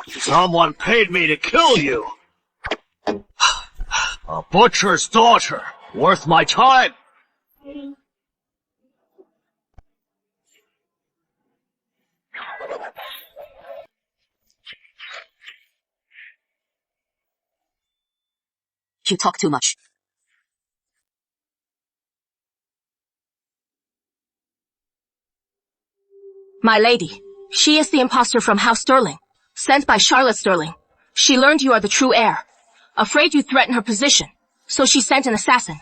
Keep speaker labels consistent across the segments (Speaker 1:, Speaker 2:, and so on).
Speaker 1: Someone paid me to kill you. A butcher's daughter. Worth my time.
Speaker 2: You talk too much.
Speaker 3: My lady, she is the impostor from House Sterling, sent by Charlotte Sterling. She learned you are the true heir. Afraid you threaten her position, so she sent an assassin.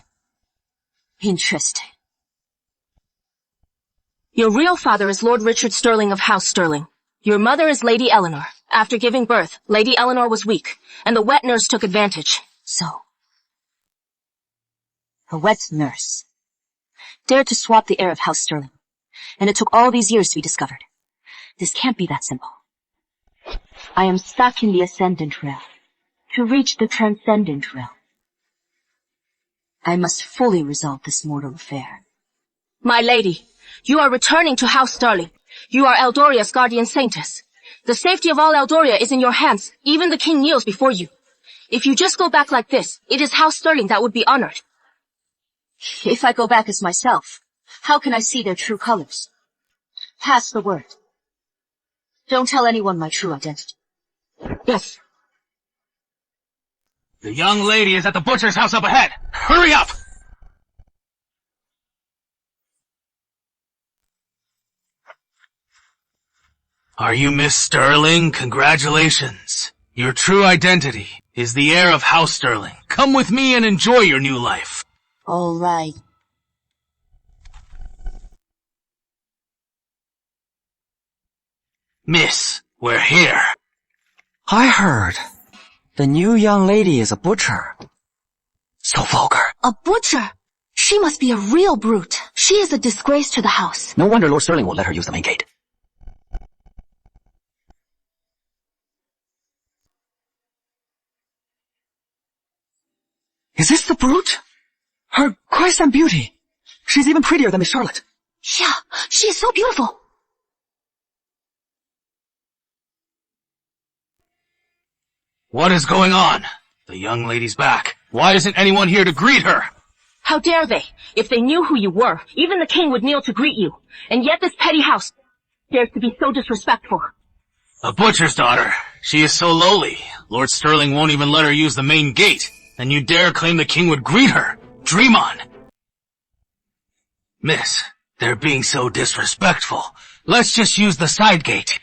Speaker 2: Interesting.
Speaker 3: Your real father is Lord Richard Sterling of House Sterling. Your mother is Lady Eleanor. After giving birth, Lady Eleanor was weak, and the wet nurse took advantage.
Speaker 2: So, a wet nurse dared to swap the heir of House Sterling, and it took all these years to be discovered. This can't be that simple. I am stuck in the ascendant realm to reach the transcendent realm. I must fully resolve this mortal affair.
Speaker 3: My lady, you are returning to House Sterling. You are Eldoria's guardian saintess. The safety of all Eldoria is in your hands. Even the king kneels before you. If you just go back like this, it is House Sterling that would be honored.
Speaker 2: If I go back as myself, how can I see their true colors? Pass the word. Don't tell anyone my true identity.
Speaker 3: Yes.
Speaker 1: The young lady is at the butcher's house up ahead. Hurry up! Are you Miss Sterling? Congratulations. Your true identity is the heir of House Sterling. Come with me and enjoy your new life.
Speaker 2: All right.
Speaker 1: Miss, we're here.
Speaker 4: I heard. The new young lady is a butcher. So vulgar.
Speaker 3: A butcher? She must be a real brute. She is a disgrace to the house.
Speaker 4: No wonder Lord Sterling won't let her use the main gate. Is this the brute? Her grace and beauty. She's even prettier than Miss Charlotte.
Speaker 3: Yeah, she is so beautiful.
Speaker 1: What is going on? The young lady's back. Why isn't anyone here to greet her?
Speaker 3: How dare they? If they knew who you were, even the king would kneel to greet you. And yet this petty house dares to be so disrespectful.
Speaker 1: A butcher's daughter. She is so lowly. Lord Sterling won't even let her use the main gate. And you dare claim the king would greet her? Dream on! Miss, they're being so disrespectful. Let's just use the side gate.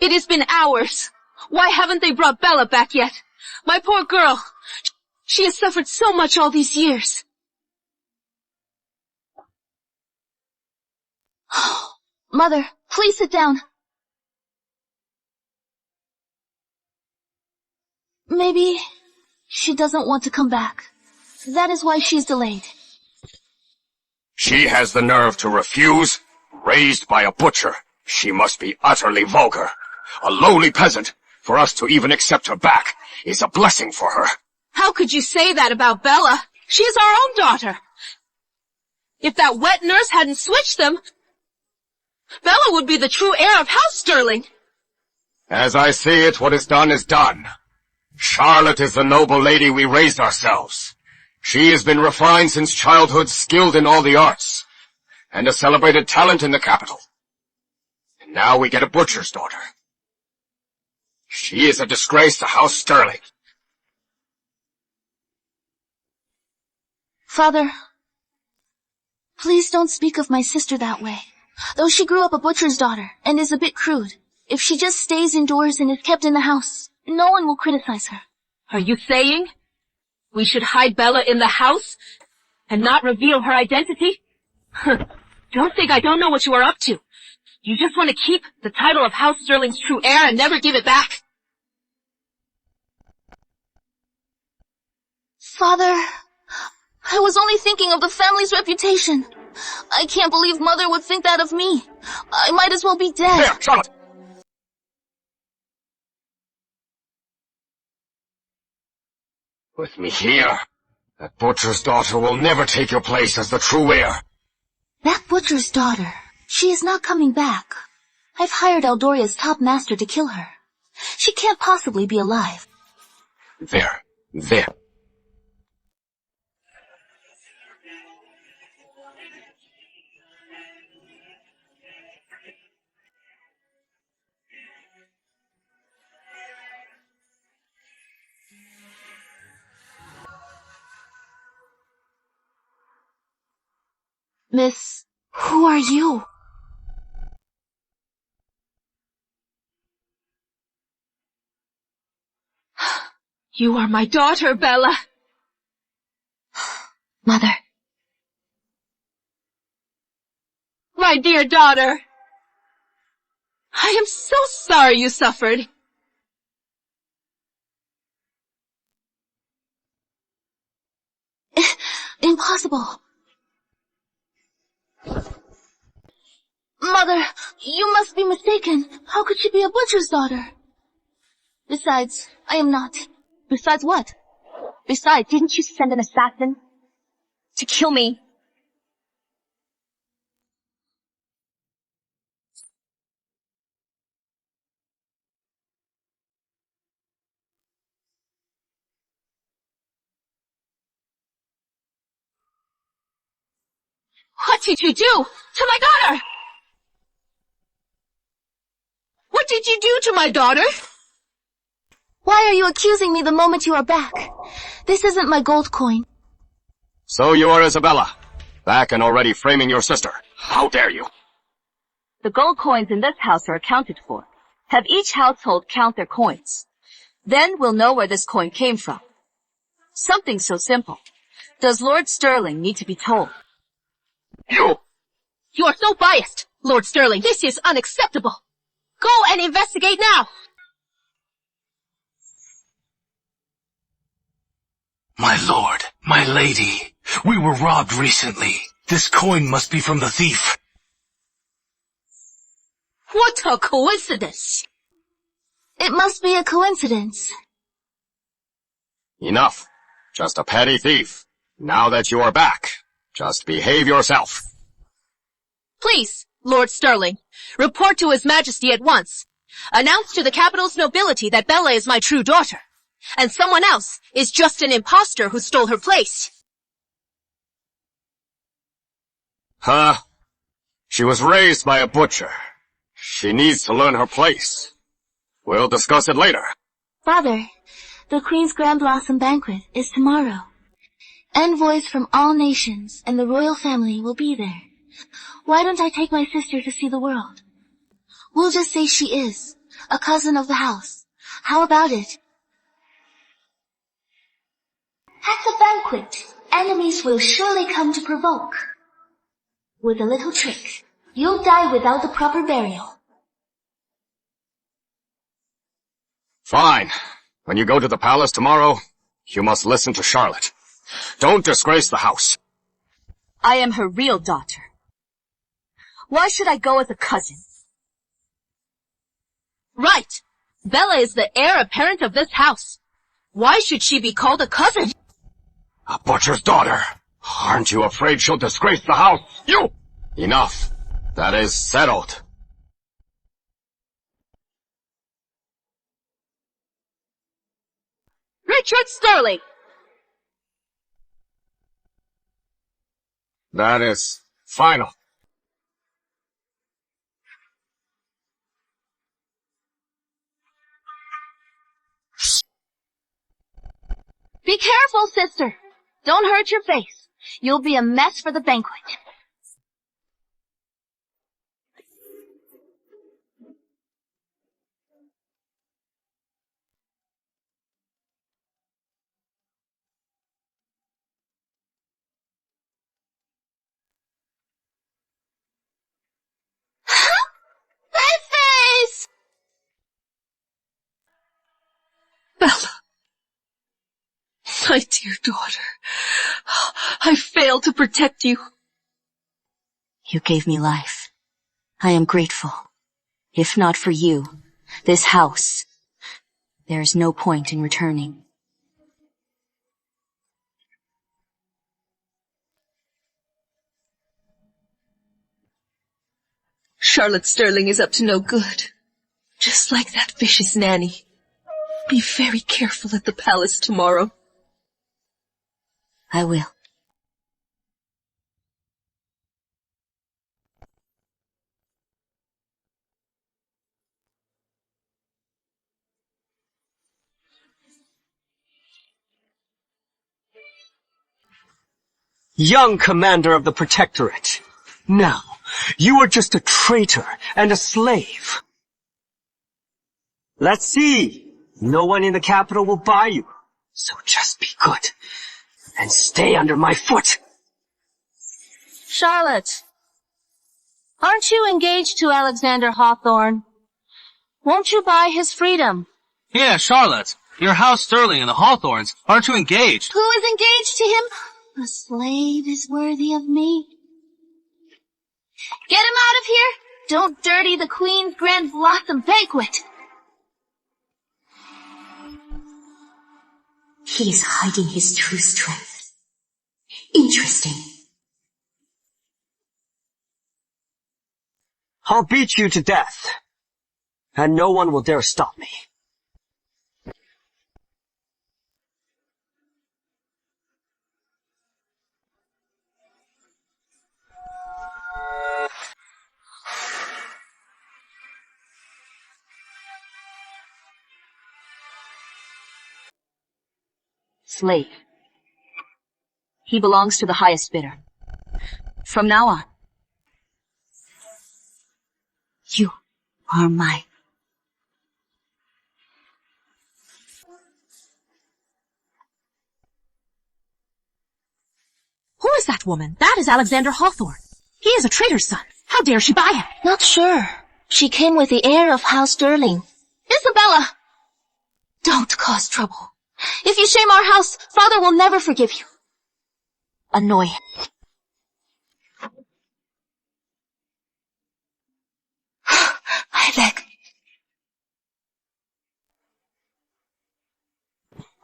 Speaker 3: It has been hours. Why haven't they brought Bella back yet? My poor girl. She has suffered so much all these years. Mother, please sit down. Maybe she doesn't want to come back. That is why she's delayed.
Speaker 5: She has the nerve to refuse? Raised by a butcher. She must be utterly vulgar. A lowly peasant. For us to even accept her back is a blessing for her.
Speaker 3: How could you say that about Bella? She is our own daughter. If that wet nurse hadn't switched them, Bella would be the true heir of House Sterling.
Speaker 5: As I see it, what is done is done. Charlotte is the noble lady we raised ourselves. She has been refined since childhood, skilled in all the arts, and a celebrated talent in the capital. And now we get a butcher's daughter. She is a disgrace to House Sterling.
Speaker 3: Father, please don't speak of my sister that way. Though she grew up a butcher's daughter and is a bit crude, if she just stays indoors and is kept in the house, no one will criticize her. Are you saying we should hide Bella in the house and not reveal her identity? Don't think I don't know what you are up to. You just want to keep the title of House Sterling's true heir and never give it back. Father, I was only thinking of the family's reputation. I can't believe Mother would think that of me. I might as well be dead.
Speaker 5: There, Charlotte! With me here, that butcher's daughter will never take your place as the true heir.
Speaker 3: That butcher's daughter, she is not coming back. I've hired Eldoria's top master to kill her. She can't possibly be alive.
Speaker 5: There.
Speaker 3: Miss, who are you?
Speaker 2: You are my daughter, Bella.
Speaker 3: Mother.
Speaker 2: My dear daughter. I am so sorry you suffered.
Speaker 3: Impossible. Mother, you must be mistaken. How could she be a butcher's daughter? Besides, I am not.
Speaker 2: Besides what? Besides, didn't you send an assassin to kill me? What did you do to my daughter? What did you do to my daughter?
Speaker 3: Why are you accusing me the moment you are back? This isn't my gold coin.
Speaker 5: So you are Isabella, back and already framing your sister. How dare you?
Speaker 2: The gold coins in this house are accounted for. Have each household count their coins. Then we'll know where this coin came from. Something so simple. Does Lord Sterling need to be told?
Speaker 5: You!
Speaker 2: You are so biased, Lord Sterling. This is unacceptable. Go and investigate now.
Speaker 1: My lord, my lady, we were robbed recently. This coin must be from the thief.
Speaker 2: What a coincidence.
Speaker 3: It must be a coincidence.
Speaker 5: Enough. Just a petty thief. Now that you are back, just behave yourself.
Speaker 2: Please, Lord Sterling, report to His Majesty at once. Announce to the capital's nobility that Bella is my true daughter, and someone else is just an impostor who stole her place.
Speaker 5: Huh? She was raised by a butcher. She needs to learn her place. We'll discuss it later.
Speaker 3: Father, the Queen's Grand Blossom Banquet is tomorrow. Envoys from all nations and the royal family will be there. Why don't I take my sister to see the world? We'll just say she is a cousin of the house. How about it? At the banquet, enemies will surely come to provoke. With a little trick, you'll die without the proper burial.
Speaker 5: Fine. When you go to the palace tomorrow, you must listen to Charlotte. Don't disgrace the house.
Speaker 2: I am her real daughter. Why should I go as a cousin? Right. Bella is the heir apparent of this house. Why should she be called a cousin?
Speaker 5: A butcher's daughter. Aren't you afraid she'll disgrace the house? You! Enough. That is settled.
Speaker 2: Richard Sterling!
Speaker 5: That is final.
Speaker 3: Be careful, sister. Don't hurt your face. You'll be a mess for the banquet. My face!
Speaker 2: My dear daughter, I failed to protect you. You gave me life. I am grateful. If not for you, this house, there is no point in returning. Charlotte Sterling is up to no good. Just like that vicious nanny. Be very careful at the palace tomorrow. I will.
Speaker 4: Young commander of the Protectorate. Now, you are just a traitor and a slave. Let's see. No one in the capital will buy you. So just be good and stay under my foot.
Speaker 3: Charlotte, aren't you engaged to Alexander Hawthorne? Won't you buy his freedom?
Speaker 1: Yeah, Charlotte. Your House Sterling and the Hawthorns, aren't you engaged?
Speaker 3: Who is engaged to him? A slave is worthy of me. Get him out of here! Don't dirty the Queen's Grand Blossom Banquet!
Speaker 2: He is hiding his true strength. Interesting.
Speaker 4: I'll beat you to death, and no one will dare stop me.
Speaker 2: Slave. He belongs to the highest bidder. From now on, you are mine.
Speaker 6: Who is that woman? That is Alexander Hawthorne. He is a traitor's son. How dare she buy him?
Speaker 3: Not sure. She came with the heir of House Sterling. Isabella! Don't cause trouble. If you shame our house, Father will never forgive you.
Speaker 2: Annoy him.
Speaker 3: I beg.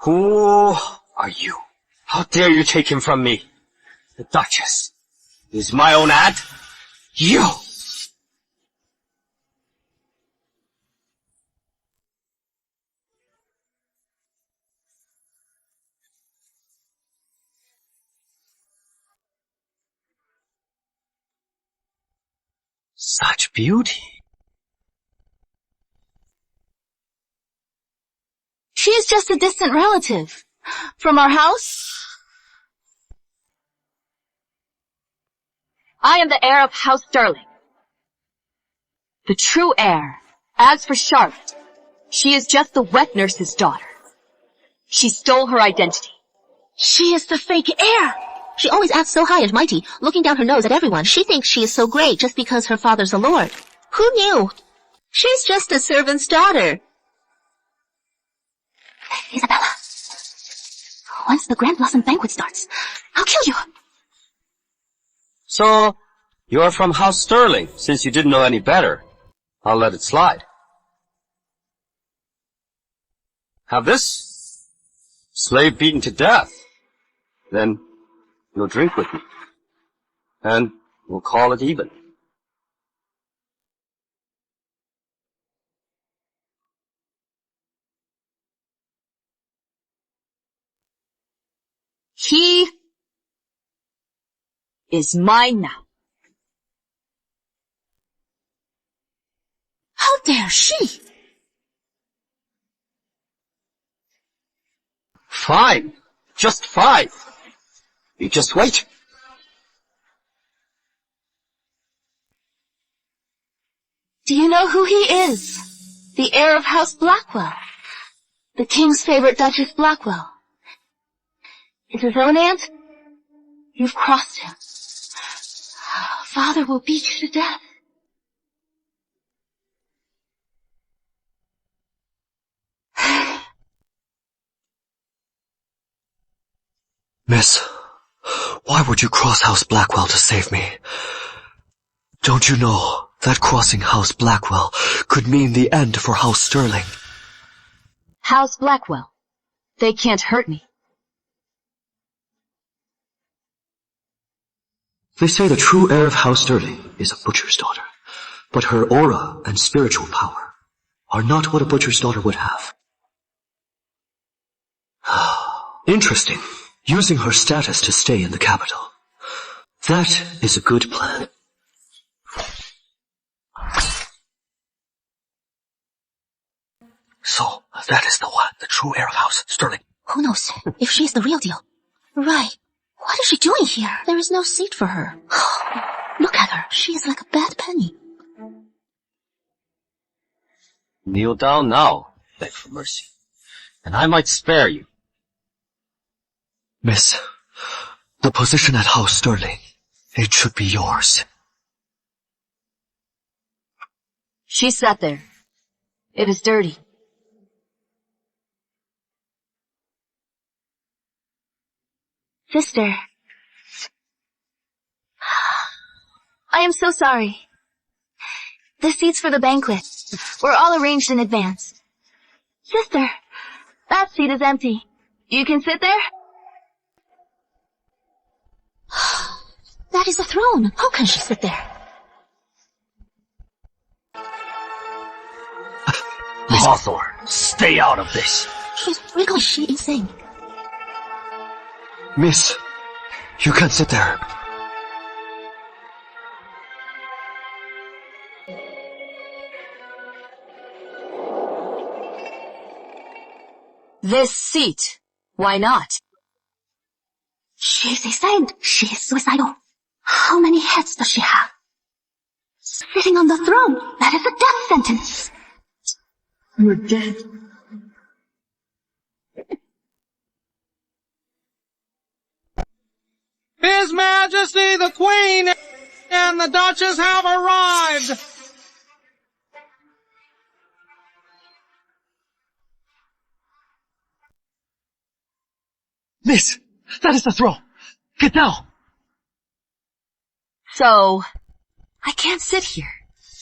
Speaker 4: Who are you? How dare you take him from me? The Duchess is my own aunt. You! Such beauty.
Speaker 3: She is just a distant relative. From our house?
Speaker 2: I am the heir of House Sterling. The true heir. As for Charlotte, she is just the wet nurse's daughter. She stole her identity.
Speaker 6: She is the fake heir. She always acts so high and mighty, looking down her nose at everyone. She thinks she is so great just because her father's a lord. Who knew? She's just a servant's daughter.
Speaker 3: Isabella. Once the Grand Blossom Banquet starts, I'll kill you.
Speaker 4: So, you're from House Sterling, since you didn't know any better. I'll let it slide. Have this slave beaten to death. Then you'll drink with me. And we'll call it even.
Speaker 2: He is mine now.
Speaker 6: How dare she?
Speaker 4: Fine. Just fine. You just wait.
Speaker 3: Do you know who he is? The heir of House Blackwell. The king's favorite Duchess Blackwell. Is his own aunt? You've crossed him. Father will beat you to death.
Speaker 7: Miss, why would you cross House Blackwell to save me? Don't you know that crossing House Blackwell could mean the end for House Sterling?
Speaker 2: House Blackwell. They can't hurt me.
Speaker 7: They say the true heir of House Sterling is a butcher's daughter, but her aura and spiritual power are not what a butcher's daughter would have. Interesting. Using her status to stay in the capital. That is a good plan. So, that is the one, the true heir of House Sterling.
Speaker 6: Who knows if she's the real deal? Right. What is she doing here? There is no seat for her. Look at her. She is like a bad penny.
Speaker 4: Kneel down now, beg for mercy, and I might spare you.
Speaker 7: Miss, the position at House Sterling, it should be yours.
Speaker 2: She sat there. It is dirty.
Speaker 3: Sister. I am so sorry. The seats for the banquet were all arranged in advance. Sister, that seat is empty. You can sit there?
Speaker 6: That is a throne. How can she sit there?
Speaker 1: Hawthorne, stay out of this.
Speaker 6: She's really insane.
Speaker 7: Miss, you can't sit there.
Speaker 2: This seat. Why not?
Speaker 3: She is a saint. She is suicidal. How many heads does she have? Sitting on the throne. That is a death sentence.
Speaker 2: You're dead.
Speaker 8: His Majesty the Queen and the Duchess have arrived!
Speaker 7: Miss, that is the throne. Get down.
Speaker 2: So, I can't sit here.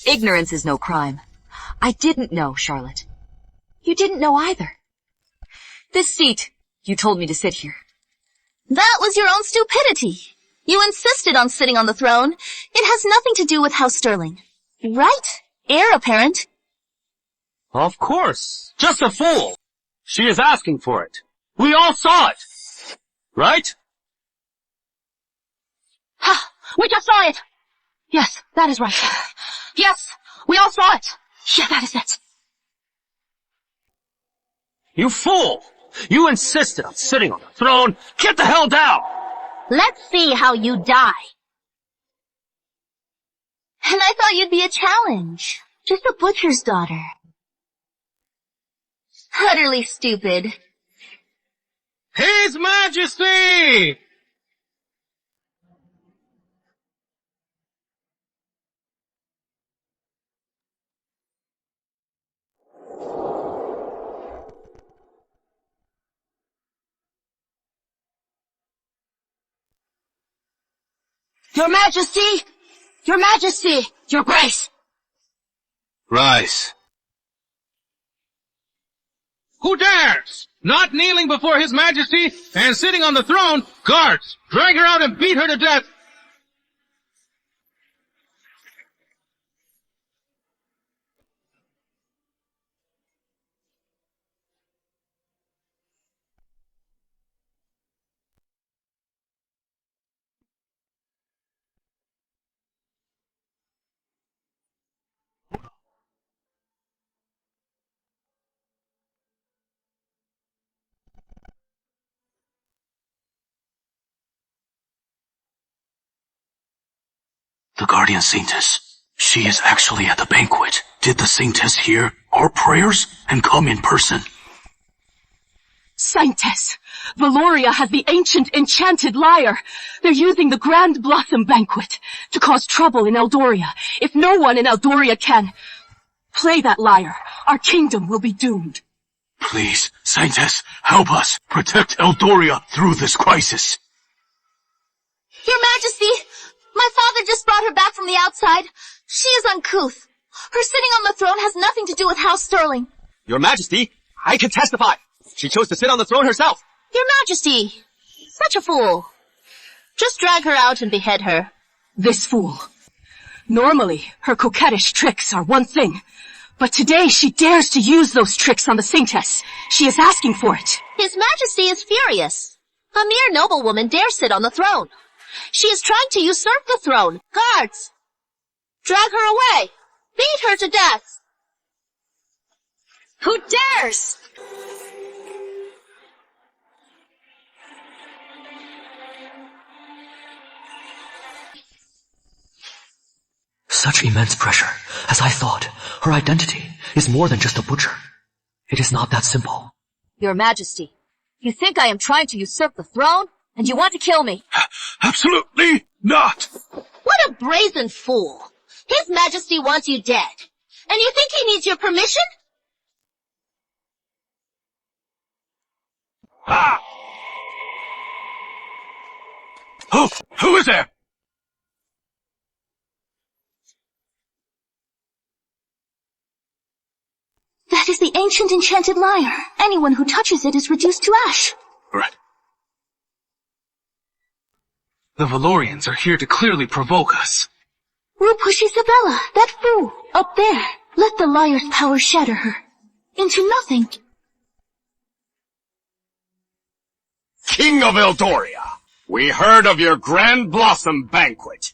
Speaker 2: Ignorance is no crime. I didn't know, Charlotte. You didn't know either. This seat, you told me to sit here.
Speaker 3: That was your own stupidity. You insisted on sitting on the throne. It has nothing to do with House Sterling. Right? Heir apparent.
Speaker 4: Of course. Just a fool. She is asking for it. We all saw it. Right?
Speaker 2: Ha! We just saw it! Yes, that is right. Yes, we all saw it. Yeah, that is it.
Speaker 4: You fool! You insisted on sitting on the throne. Get the hell down!
Speaker 3: Let's see how you die. And I thought you'd be a challenge. Just a butcher's daughter. Utterly stupid.
Speaker 8: His Majesty!
Speaker 2: Your Majesty! Your Majesty! Your Grace!
Speaker 1: Rise.
Speaker 8: Who dares? Not kneeling before His Majesty and sitting on the throne. Guards, drag her out and beat her to death.
Speaker 1: The Guardian Saintess. She is actually at the banquet. Did the Saintess hear our prayers and come in person?
Speaker 2: Saintess! Valoria has the ancient enchanted lyre. They're using the Grand Blossom Banquet to cause trouble in Eldoria. If no one in Eldoria can play that lyre, our kingdom will be doomed.
Speaker 1: Please, Saintess, help us. Protect Eldoria through this crisis.
Speaker 3: Your Majesty, my father just brought her back from the outside. She is uncouth. Her sitting on the throne has nothing to do with House Sterling.
Speaker 4: Your Majesty, I can testify. She chose to sit on the throne herself.
Speaker 6: Your Majesty, such a fool. Just drag her out and behead her.
Speaker 2: This fool. Normally, her coquettish tricks are one thing, but today she dares to use those tricks on the Saintess. She is asking for it.
Speaker 6: His Majesty is furious. A mere noblewoman dares sit on the throne. She is trying to usurp the throne. Guards! Drag her away! Beat her to death!
Speaker 2: Who dares?
Speaker 7: Such immense pressure. As I thought, her identity is more than just a butcher. It is not that simple.
Speaker 2: Your Majesty, you think I am trying to usurp the throne, and you want to kill me?
Speaker 1: Absolutely not!
Speaker 6: What a brazen fool! His Majesty wants you dead. And you think he needs your permission?
Speaker 1: Ah! Who is there?
Speaker 3: That is the ancient enchanted lyre. Anyone who touches it is reduced to ash.
Speaker 1: Right. The Valorians are here to clearly provoke us.
Speaker 3: Rupush Isabella, that fool, up there. Let the lyre's power shatter her. Into nothing.
Speaker 5: King of Eldoria, we heard of your Grand Blossom Banquet.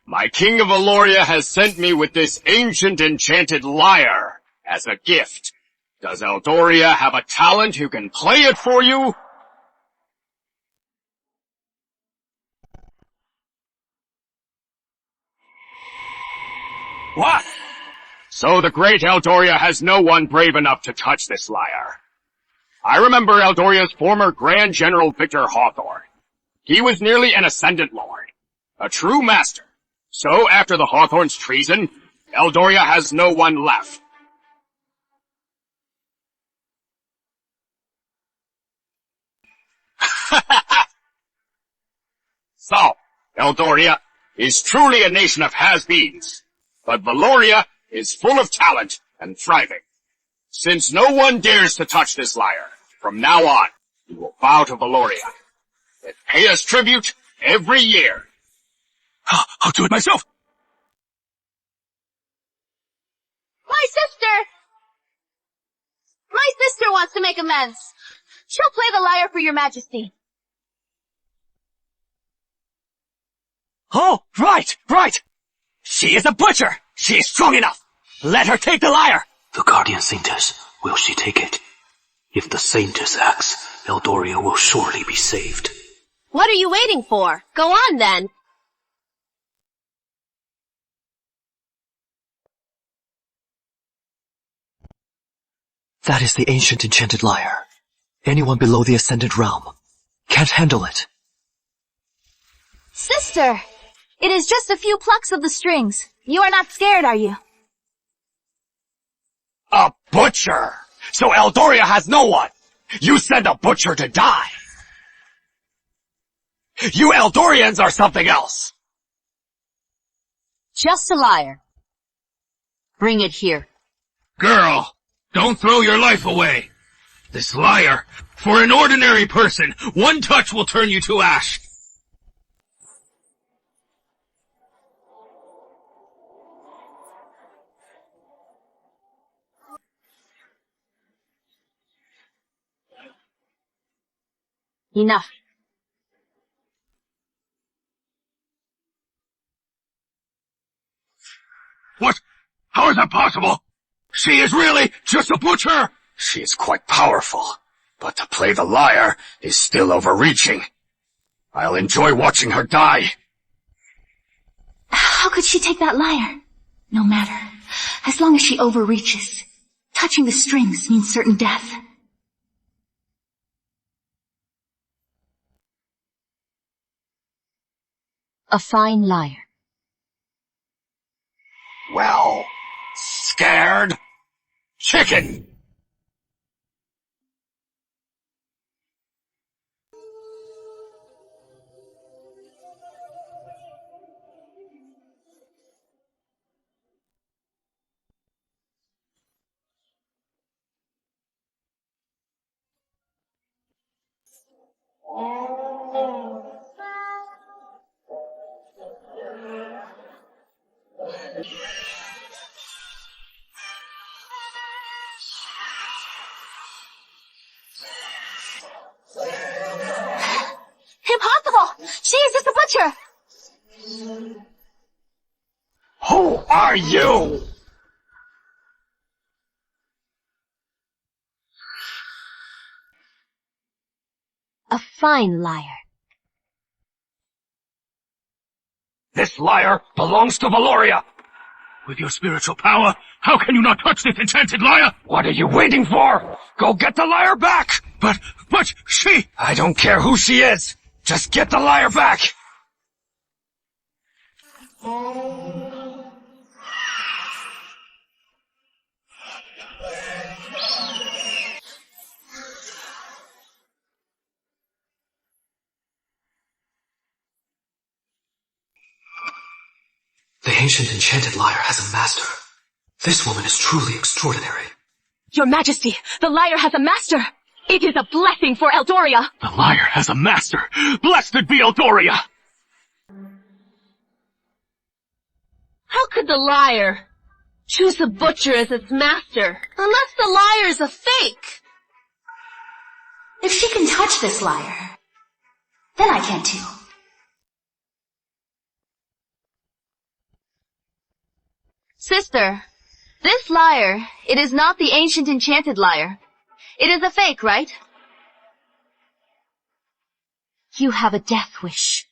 Speaker 5: My King of Eloria has sent me with this ancient enchanted lyre as a gift. Does Eldoria have a talent who can play it for you? What? So the great Eldoria has no one brave enough to touch this lyre. I remember Eldoria's former Grand General Victor Hawthorne. He was nearly an ascendant lord, a true master. So after the Hawthorne's treason, Eldoria has no one left. So, Eldoria is truly a nation of has-beens. But Valoria is full of talent and thriving. Since no one dares to touch this lyre, from now on, we will bow to Valoria and pay us tribute every year.
Speaker 1: I'll do it myself.
Speaker 3: My sister! My sister wants to make amends. She'll play the lyre for your Majesty.
Speaker 4: Oh, right! She is a butcher! She is strong enough! Let her take the lyre!
Speaker 7: The Guardian Saintess, will she take it? If the Saintess acts, Eldoria will surely be saved.
Speaker 6: What are you waiting for? Go on then.
Speaker 7: That is the ancient enchanted lyre. Anyone below the Ascendant Realm can't handle it.
Speaker 3: Sister! It is just a few plucks of the strings. You are not scared, are you?
Speaker 5: A butcher! So Eldoria has no one! You send a butcher to die! You Eldorians are something else!
Speaker 2: Just a lyre. Bring it here.
Speaker 1: Girl, don't throw your life away. This lyre, for an ordinary person, one touch will turn you to ash.
Speaker 2: Enough.
Speaker 1: What? How is that possible? She is really just a butcher?
Speaker 5: She is quite powerful, but to play the lyre is still overreaching. I'll enjoy watching her die.
Speaker 3: How could she take that lyre? No matter. As long as she overreaches. Touching the strings means certain death.
Speaker 2: A fine lyre.
Speaker 5: Well, scared? Chicken!
Speaker 3: Impossible! She is just a butcher!
Speaker 5: Who are you?
Speaker 2: A fine liar.
Speaker 5: This lyre belongs to Valoria.
Speaker 1: With your spiritual power, how can you not touch this enchanted lyre?
Speaker 5: What are you waiting for? Go get the lyre back!
Speaker 1: But she...
Speaker 5: I don't care who she is. Just get the lyre back!
Speaker 7: The ancient enchanted lyre has a master. This woman is truly extraordinary.
Speaker 2: Your Majesty, the lyre has a master! It is a blessing for Eldoria!
Speaker 1: The lyre has a master! Blessed be Eldoria!
Speaker 6: How could the lyre choose the butcher as its master, unless the lyre is a fake?
Speaker 3: If she can touch this lyre, then I can too.
Speaker 2: Sister, this lyre, it is not the ancient enchanted lyre. It is a fake, right? You have a death wish.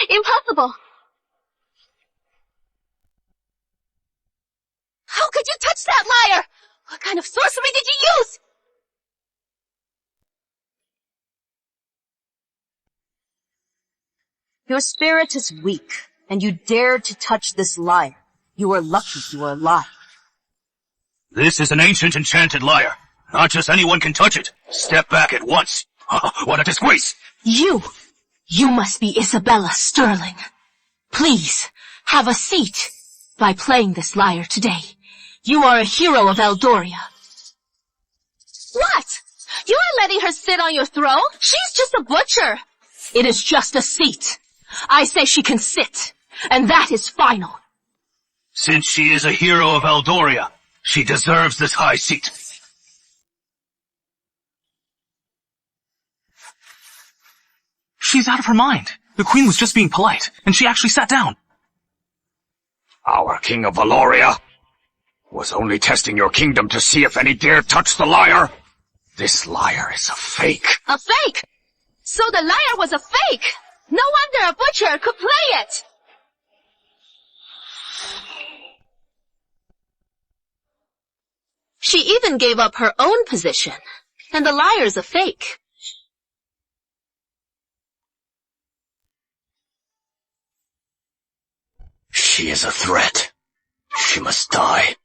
Speaker 2: Impossible!
Speaker 6: How could you touch that lyre? What kind of sorcery did you use?
Speaker 2: Your spirit is weak, and you dared to touch this lyre. You are lucky you are alive.
Speaker 1: This is an ancient enchanted lyre. Not just anyone can touch it. Step back at once. What a disgrace!
Speaker 6: You must be Isabella Sterling. Please, have a seat. By playing this lyre today, you are a hero of Eldoria. What? You are letting her sit on your throne? She's just a butcher. It is just a seat. I say she can sit, and that is final.
Speaker 1: Since she is a hero of Eldoria, she deserves this high seat. She's out of her mind. The queen was just being polite, and she actually sat down.
Speaker 5: Our king of Valoria was only testing your kingdom to see if any dare touch the lyre. This lyre is a fake.
Speaker 6: A fake? So the lyre was a fake? No wonder a butcher could play it! She even gave up her own position, and the lyre's a fake.
Speaker 5: She is a threat. She must die.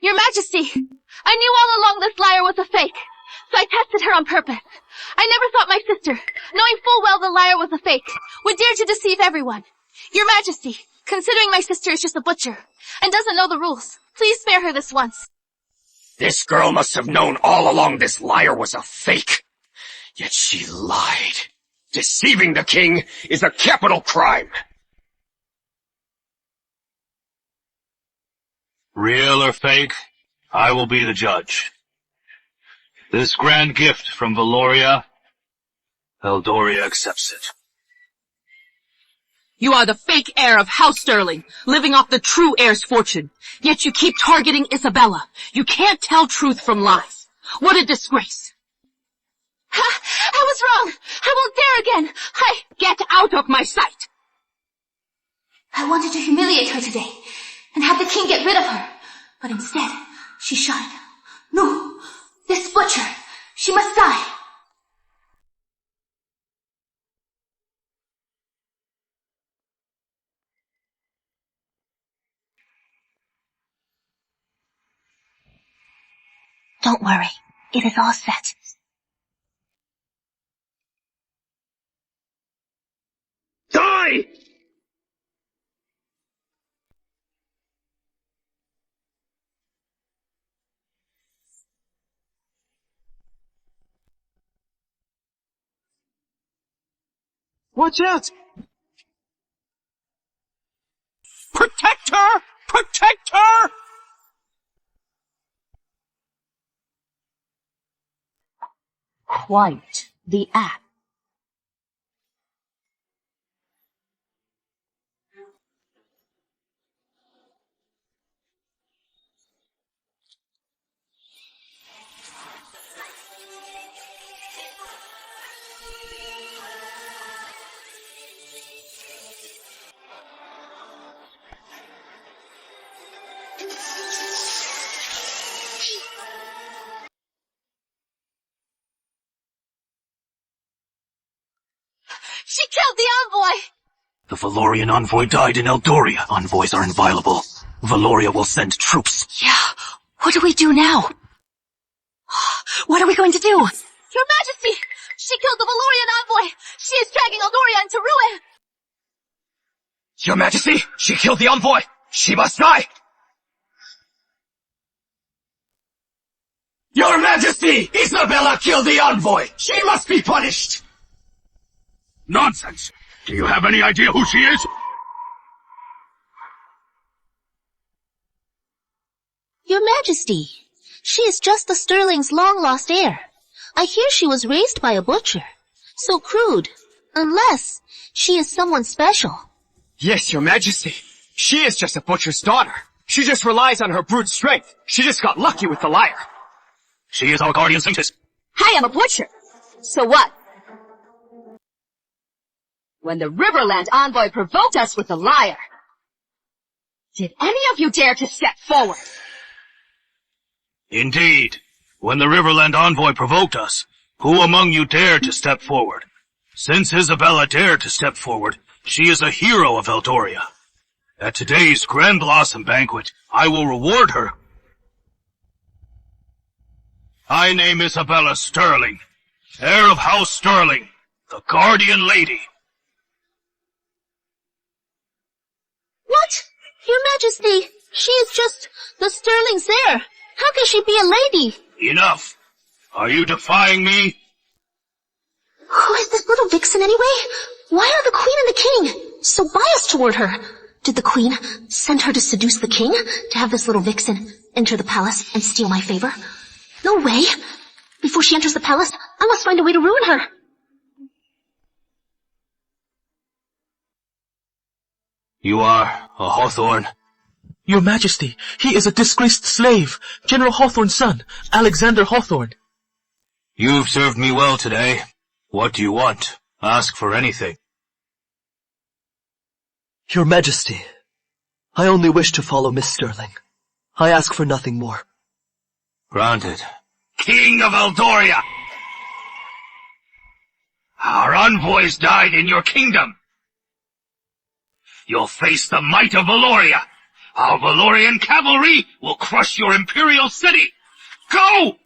Speaker 6: Your Majesty, I knew all along this lyre was a fake, so I tested her on purpose. I never thought my sister, knowing full well the lyre was a fake, would dare to deceive everyone. Your Majesty, considering my sister is just a butcher, and doesn't know the rules, please spare her this once.
Speaker 5: This girl must have known all along this lyre was a fake. Yet she lied. Deceiving the king is a capital crime.
Speaker 1: Real or fake, I will be the judge. This grand gift from Valoria, Eldoria accepts it.
Speaker 6: You are the fake heir of House Sterling, living off the true heir's fortune. Yet you keep targeting Isabella. You can't tell truth from lies. What a disgrace. I was wrong. I won't dare again. Get out of my sight.
Speaker 3: I wanted to humiliate her today, and have the king get rid of her. But instead, she shouted, "No! This butcher! She must die!"
Speaker 6: Don't worry. It is all set.
Speaker 8: Watch out!
Speaker 5: Protect her! Protect her!
Speaker 2: Quite the act.
Speaker 6: She killed the envoy!
Speaker 1: The Valorian envoy died in Eldoria. Envoys are inviolable. Valoria will send troops.
Speaker 2: Yeah, what do we do now? What are we going to do?
Speaker 6: Your Majesty! She killed the Valorian envoy! She is dragging Eldoria into ruin!
Speaker 5: Your Majesty, she killed the envoy! She must die! Your Majesty! Isabella killed the envoy! She must be punished!
Speaker 1: Nonsense! Do you have any idea who she is?
Speaker 3: Your Majesty, she is just the Sterling's long-lost heir. I hear she was raised by a butcher. So crude. Unless she is someone special.
Speaker 4: Yes, Your Majesty. She is just a butcher's daughter. She just relies on her brute strength. She just got lucky with the liar.
Speaker 1: She is our guardian saintess.
Speaker 2: I am a butcher. So what? When the Riverland envoy provoked us with a liar, did any of you dare to step forward?
Speaker 1: Indeed. When the Riverland envoy provoked us, who among you dared to step forward? Since Isabella dared to step forward, she is a hero of Eldoria. At today's Grand Blossom Banquet, I will reward her. I name Isabella Sterling, heir of House Sterling, the Guardian Lady.
Speaker 3: What? Your Majesty, she is just the Sterling's heir. How can she be a lady?
Speaker 1: Enough. Are you defying me?
Speaker 3: Who is this little vixen anyway? Why are the Queen and the King so biased toward her? Did the Queen send her to seduce the King to have this little vixen enter the palace and steal my favor? No way. Before she enters the palace, I must find a way to ruin her.
Speaker 1: You are a Hawthorne.
Speaker 9: Your Majesty, he is a disgraced slave, General Hawthorne's son, Alexander Hawthorne.
Speaker 1: You've served me well today. What do you want? Ask for anything.
Speaker 7: Your Majesty, I only wish to follow Miss Sterling. I ask for nothing more.
Speaker 1: Granted. King of Eldoria! Our envoys died in your kingdom. You'll face the might of Valoria. Our Valorian cavalry will crush your imperial city. Go!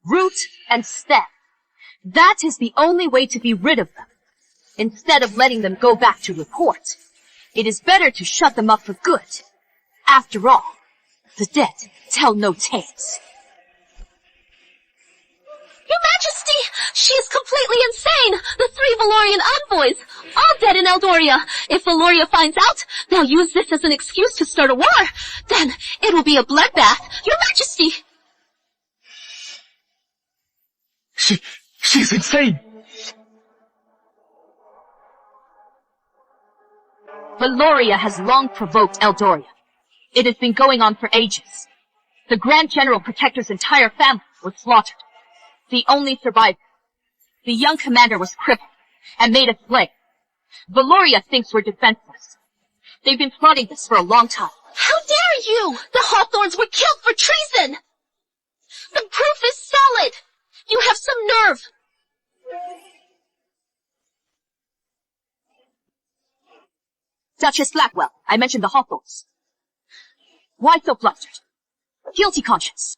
Speaker 2: Root and stem. That is the only way to be rid of them. Instead of letting them go back to report, it is better to shut them up for good. After all, the dead tell no tales.
Speaker 3: Your Majesty, she is completely insane! The 3 Valorian envoys, all dead in Eldoria. If Valoria finds out, they'll use this as an excuse to start a war. Then it will be a bloodbath. Your Majesty!
Speaker 9: She's insane.
Speaker 2: Valoria has long provoked Eldoria. It has been going on for ages. The Grand General Protector's entire family was slaughtered. The only survivor, the young commander, was crippled and made a slave. Valoria thinks we're defenseless. They've been plotting this for a long time.
Speaker 3: How dare you! The Hawthorns were killed for treason! The proof is solid! You have some nerve!
Speaker 2: Duchess Blackwell, I mentioned the Hawthorns. Why so flustered? Guilty conscience.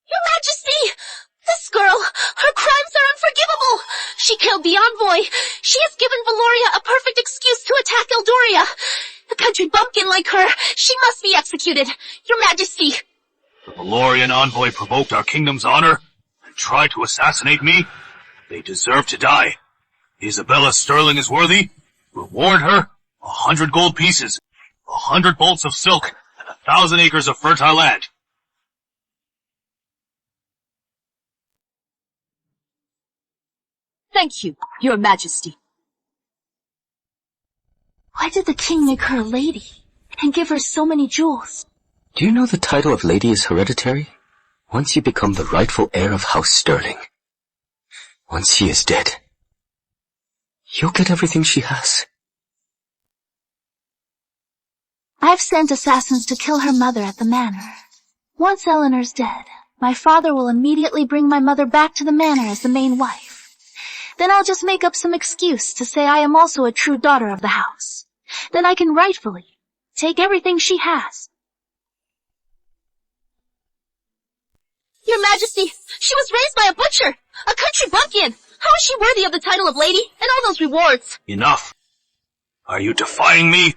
Speaker 3: Your Majesty! This girl, her crimes are unforgivable! She killed
Speaker 6: Betrayal the envoy. She has given Valoria a perfect excuse to attack Eldoria. A country bumpkin like her, she must be executed. Your Majesty.
Speaker 1: The Valorian envoy provoked our kingdom's honor and tried to assassinate me. They deserve to die. Isabella Sterling is worthy. Reward her 100 gold pieces, 100 bolts of silk, and 1,000 acres of fertile land.
Speaker 2: Thank you, Your Majesty.
Speaker 3: Why did the king make her a lady and give her so many jewels?
Speaker 7: Do you know the title of lady is hereditary? Once you become the rightful heir of House Sterling, once she is dead, you'll get everything she has.
Speaker 3: I've sent assassins to kill her mother at the manor. Once Eleanor's dead, my father will immediately bring my mother back to the manor as the main wife. Then I'll just make up some excuse to say I am also a true daughter of the house. Then I can rightfully take everything she has.
Speaker 6: Your Majesty, she was raised by a butcher, a country bumpkin. How is she worthy of the title of lady and all those rewards?
Speaker 1: Enough. Are you defying me?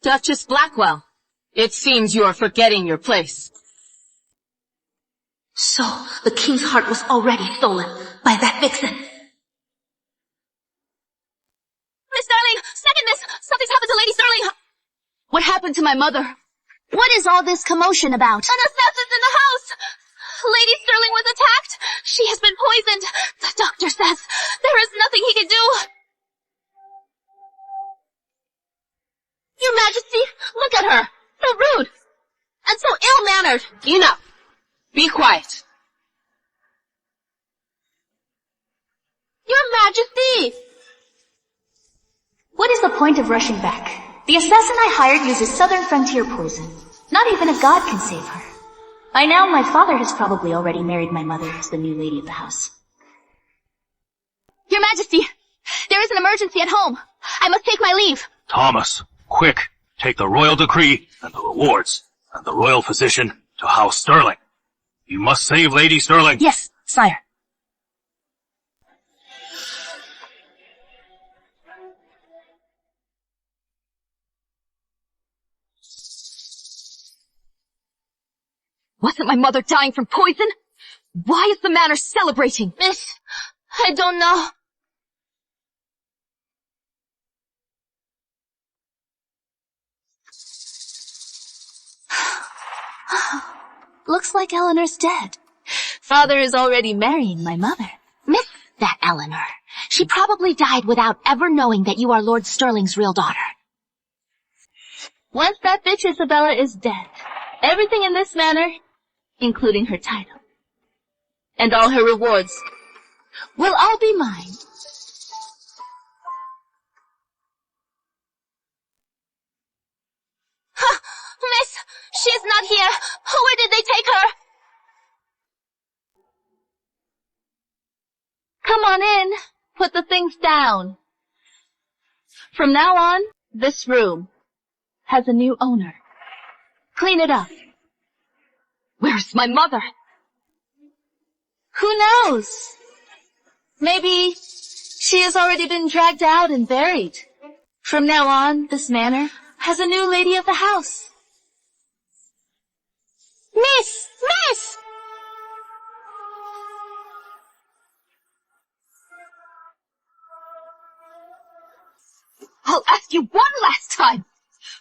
Speaker 2: Duchess Blackwell, it seems you are forgetting your place.
Speaker 3: So, the king's heart was already stolen by that vixen.
Speaker 6: Miss Sterling, second miss, something's happened to Lady Sterling.
Speaker 2: What happened to my mother?
Speaker 3: What is all this commotion about?
Speaker 6: An assassin's in the house. Lady Sterling was attacked. She has been poisoned. The doctor says there is nothing he can do. Your Majesty, look at her. So rude. And so ill-mannered.
Speaker 2: Enough. Be quiet.
Speaker 6: Your Majesty!
Speaker 3: What is the point of rushing back? The assassin I hired uses southern frontier poison. Not even a god can save her. By now, my father has probably already married my mother as the new lady of the house.
Speaker 6: Your Majesty, there is an emergency at home. I must take my leave.
Speaker 1: Thomas, quick, take the royal decree and the rewards and the royal physician to House Sterling. You must save Lady Sterling.
Speaker 2: Yes, sire. Wasn't my mother dying from poison? Why is the manor celebrating?
Speaker 6: Miss, I don't know.
Speaker 3: Looks like Eleanor's dead.
Speaker 2: Father is already marrying my mother.
Speaker 3: Miss that Eleanor. She probably died without ever knowing that you are Lord Sterling's real daughter.
Speaker 6: Once that bitch Isabella is dead, everything in this manor, including her title, and all her rewards, will all be mine. Miss, she's not here. Where did they take her? Come on in. Put the things down. From now on, this room has a new owner. Clean it up.
Speaker 2: Where's my mother?
Speaker 6: Who knows? Maybe she has already been dragged out and buried. From now on, this manor has a new lady of the house. Miss! Miss!
Speaker 2: I'll ask you one last time.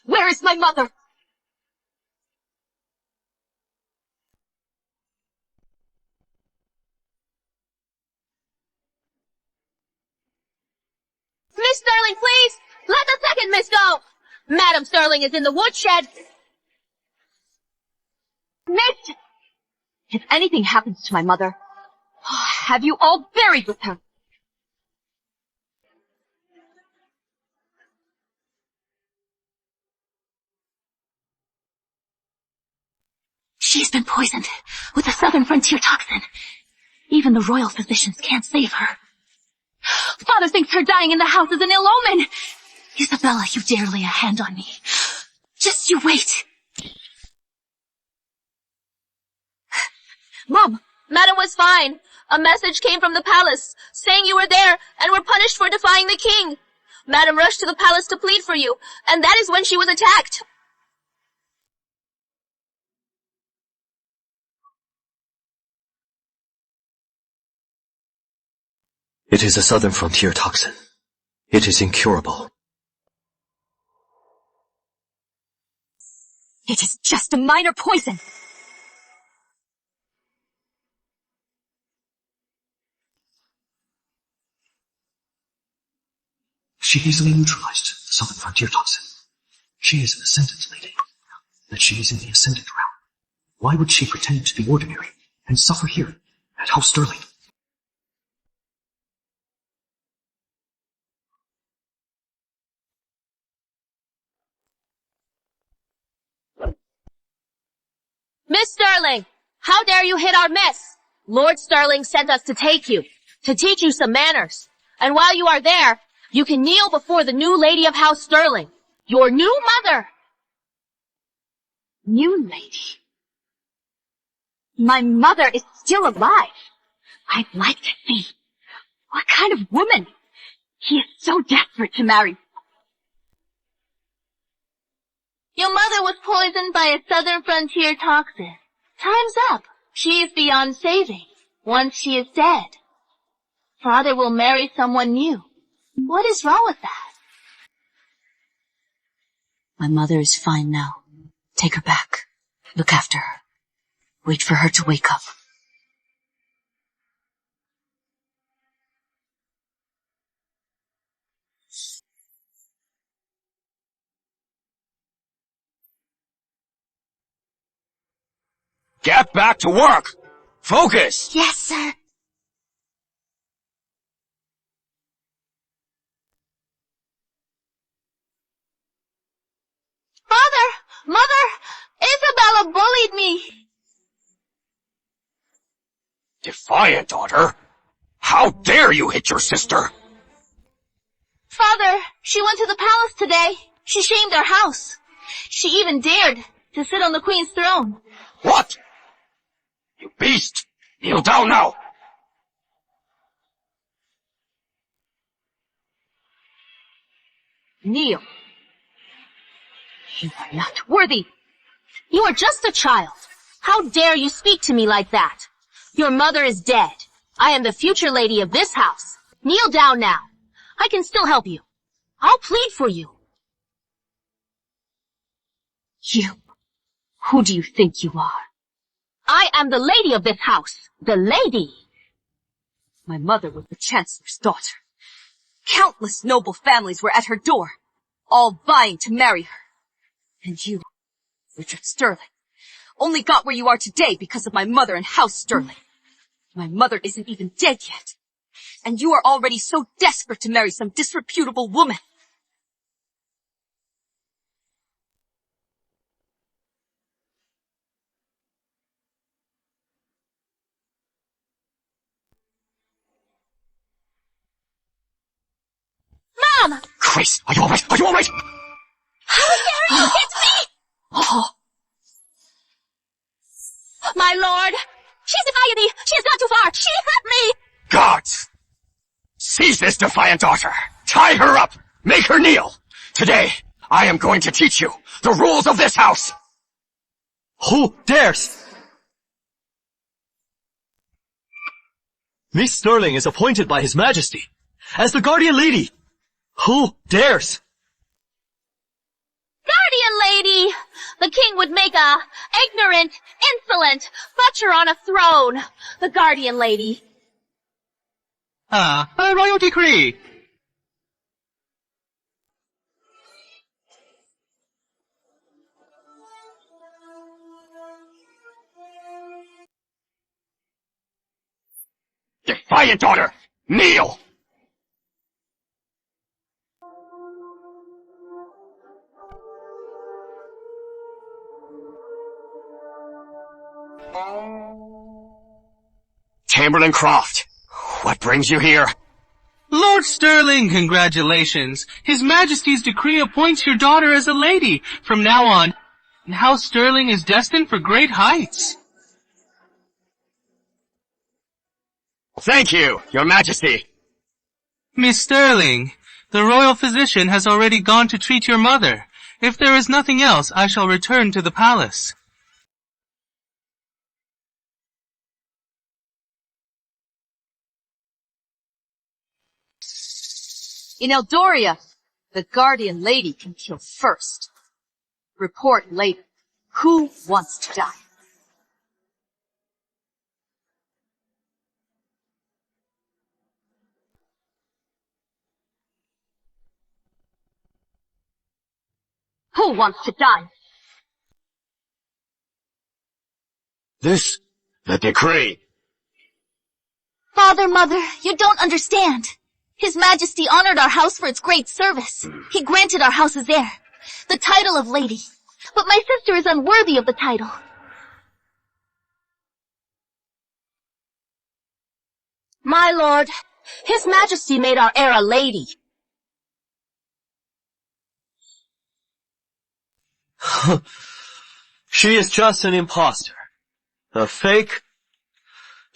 Speaker 2: Where is my mother?
Speaker 6: Miss Sterling, please! Let the second miss go! Madam Sterling is in the woodshed.
Speaker 2: Miss! If anything happens to my mother, have you all buried with her?
Speaker 3: She's been poisoned with a southern frontier toxin. Even the royal physicians can't save her.
Speaker 6: Father thinks her dying in the house is an ill omen.
Speaker 3: Isabella, you dare lay a hand on me. Just you wait.
Speaker 6: Mom, Madam was fine. A message came from the palace, saying you were there and were punished for defying the king. Madam rushed to the palace to plead for you, and that is when she was attacked.
Speaker 7: It is a southern frontier toxin. It is incurable.
Speaker 2: It is just a minor poison.
Speaker 10: She easily neutralized the southern frontier toxin. She is an ascendant lady, that she is in the ascendant realm. Why would she pretend to be ordinary and suffer here at House Sterling?
Speaker 6: Miss Sterling, how dare you hit our mess? Lord Sterling sent us to take you, to teach you some manners. And while you are there, you can kneel before the new lady of House Sterling, your new mother.
Speaker 2: New lady? My mother is still alive. I'd like to see. What kind of woman? He is so desperate to marry.
Speaker 6: Your mother was poisoned by a southern frontier toxin. Time's up. She is beyond saving. Once she is dead, Father will marry someone new. What is wrong with that?
Speaker 2: My mother is fine now. Take her back. Look after her. Wait for her to wake up.
Speaker 5: Get back to work! Focus!
Speaker 3: Yes, sir.
Speaker 6: Father! Mother! Isabella bullied me!
Speaker 5: Defiant, daughter! How dare you hit your sister?
Speaker 6: Father, she went to the palace today. She shamed our house. She even dared to sit on the queen's throne.
Speaker 5: What? You beast! Kneel down now!
Speaker 2: Kneel. You are not worthy.
Speaker 6: You are just a child. How dare you speak to me like that? Your mother is dead. I am the future lady of this house. Kneel down now. I can still help you. I'll plead for you.
Speaker 2: You. Who do you think you are?
Speaker 6: I am the lady of this house. The lady.
Speaker 2: My mother was the chancellor's daughter. Countless noble families were at her door, all vying to marry her. And you, Richard Sterling, only got where you are today because of my mother and House Sterling. My mother isn't even dead yet. And you are already so desperate to marry some disreputable woman.
Speaker 6: Mom!
Speaker 5: Grace, are you alright? Are you alright?
Speaker 6: How dare you hit me!
Speaker 2: Oh,
Speaker 6: My lord! She's defying me! She has gone too far! She hurt me!
Speaker 5: Guards! Seize this defiant daughter! Tie her up! Make her kneel! Today, I am going to teach you the rules of this house!
Speaker 7: Who dares? Miss Sterling is appointed by His Majesty as the guardian lady. Who dares?
Speaker 6: Guardian lady! The king would make a ignorant, insolent butcher on a throne. The guardian lady.
Speaker 8: A royal decree.
Speaker 5: Defiant daughter! Kneel! Chamberlain Croft, what brings you here?
Speaker 8: Lord Sterling, congratulations. His Majesty's decree appoints your daughter as a lady from now on. And House Sterling is destined for great heights.
Speaker 5: Thank you, Your Majesty.
Speaker 8: Miss Sterling, the royal physician has already gone to treat your mother. If there is nothing else, I shall return to the palace.
Speaker 2: In Eldoria, the guardian lady can kill first. Report later. Who wants to die? Who wants to die?
Speaker 5: The decree.
Speaker 3: Father, Mother, you don't understand. His Majesty honored our house for its great service. He granted our house as heir, the title of lady. But my sister is unworthy of the title.
Speaker 2: My lord, His Majesty made our heir a lady.
Speaker 7: She is just an imposter. A fake.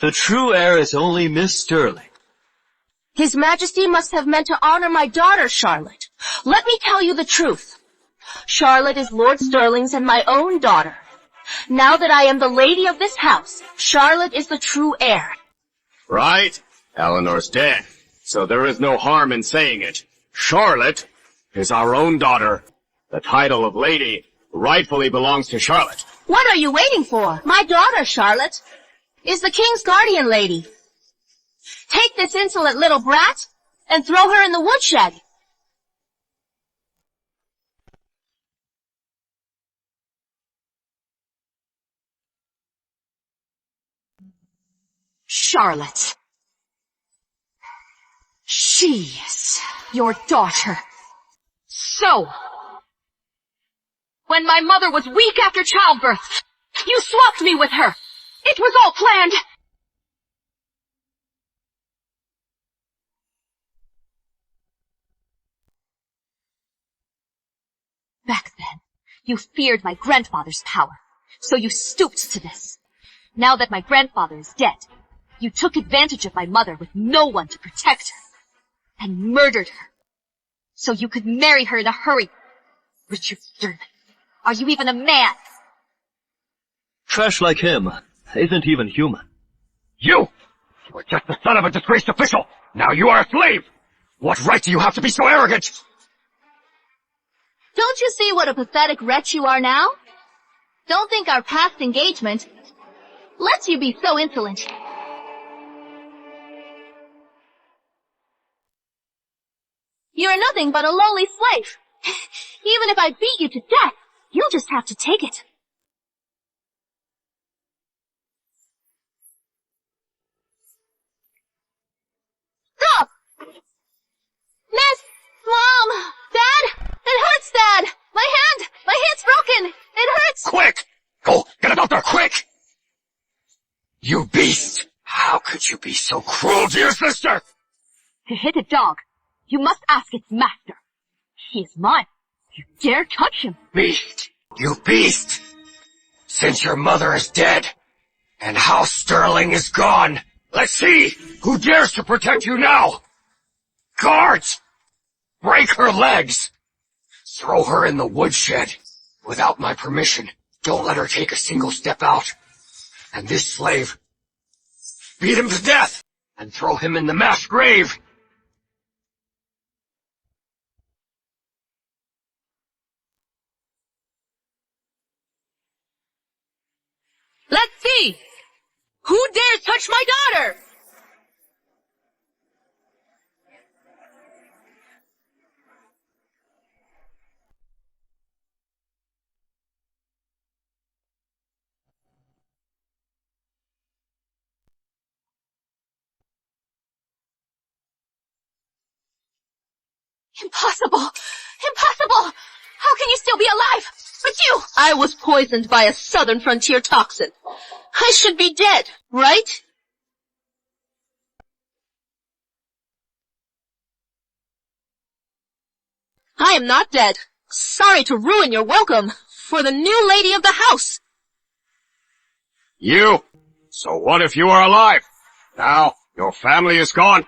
Speaker 7: The true heir is only Miss Sterling.
Speaker 2: His Majesty must have meant to honor my daughter, Charlotte. Let me tell you the truth. Charlotte is Lord Sterling's and my own daughter. Now that I am the lady of this house, Charlotte is the true heir.
Speaker 5: Right? Eleanor's dead, so there is no harm in saying it. Charlotte is our own daughter. The title of lady rightfully belongs to Charlotte.
Speaker 2: What are you waiting for? My daughter, Charlotte, is the king's guardian lady. Take this insolent little brat and throw her in the woodshed. Charlotte. She is your daughter. So, when my mother was weak after childbirth, you swapped me with her. It was all planned. Back then, you feared my grandfather's power, so you stooped to this. Now that my grandfather is dead, you took advantage of my mother with no one to protect her, and murdered her, so you could marry her in a hurry. Richard Sterling, are you even a man?
Speaker 7: Trash like him isn't even human.
Speaker 5: You are just the son of a disgraced official. Now you are a slave. What right do you have to be so arrogant?
Speaker 3: Don't you see what a pathetic wretch you are now? Don't think our past engagement lets you be so insolent. You're nothing but a lowly slave. Even if I beat you to death, you'll just have to take it. Stop! Miss! Mom! Dad! It hurts, Dad! My hand's broken! It hurts!
Speaker 5: Quick! Go, get a doctor, quick! You beast! How could you be so cruel to your sister?
Speaker 2: To hit a dog, you must ask its master. He is mine. You dare touch him.
Speaker 5: Beast! You beast! Since your mother is dead, and House Sterling is gone, let's see who dares to protect you now! Guards! Break her legs! Throw her in the woodshed. Without my permission, don't let her take a single step out. And this slave, beat him to death, and throw him in the mass grave.
Speaker 2: Let's see! Who dares touch my daughter? Impossible! Impossible! How can you still be alive? But you! I was poisoned by a southern frontier toxin. I should be dead, right? I am not dead. Sorry to ruin your welcome for the new lady of the house.
Speaker 5: You? So what if you are alive? Now, Your family is gone.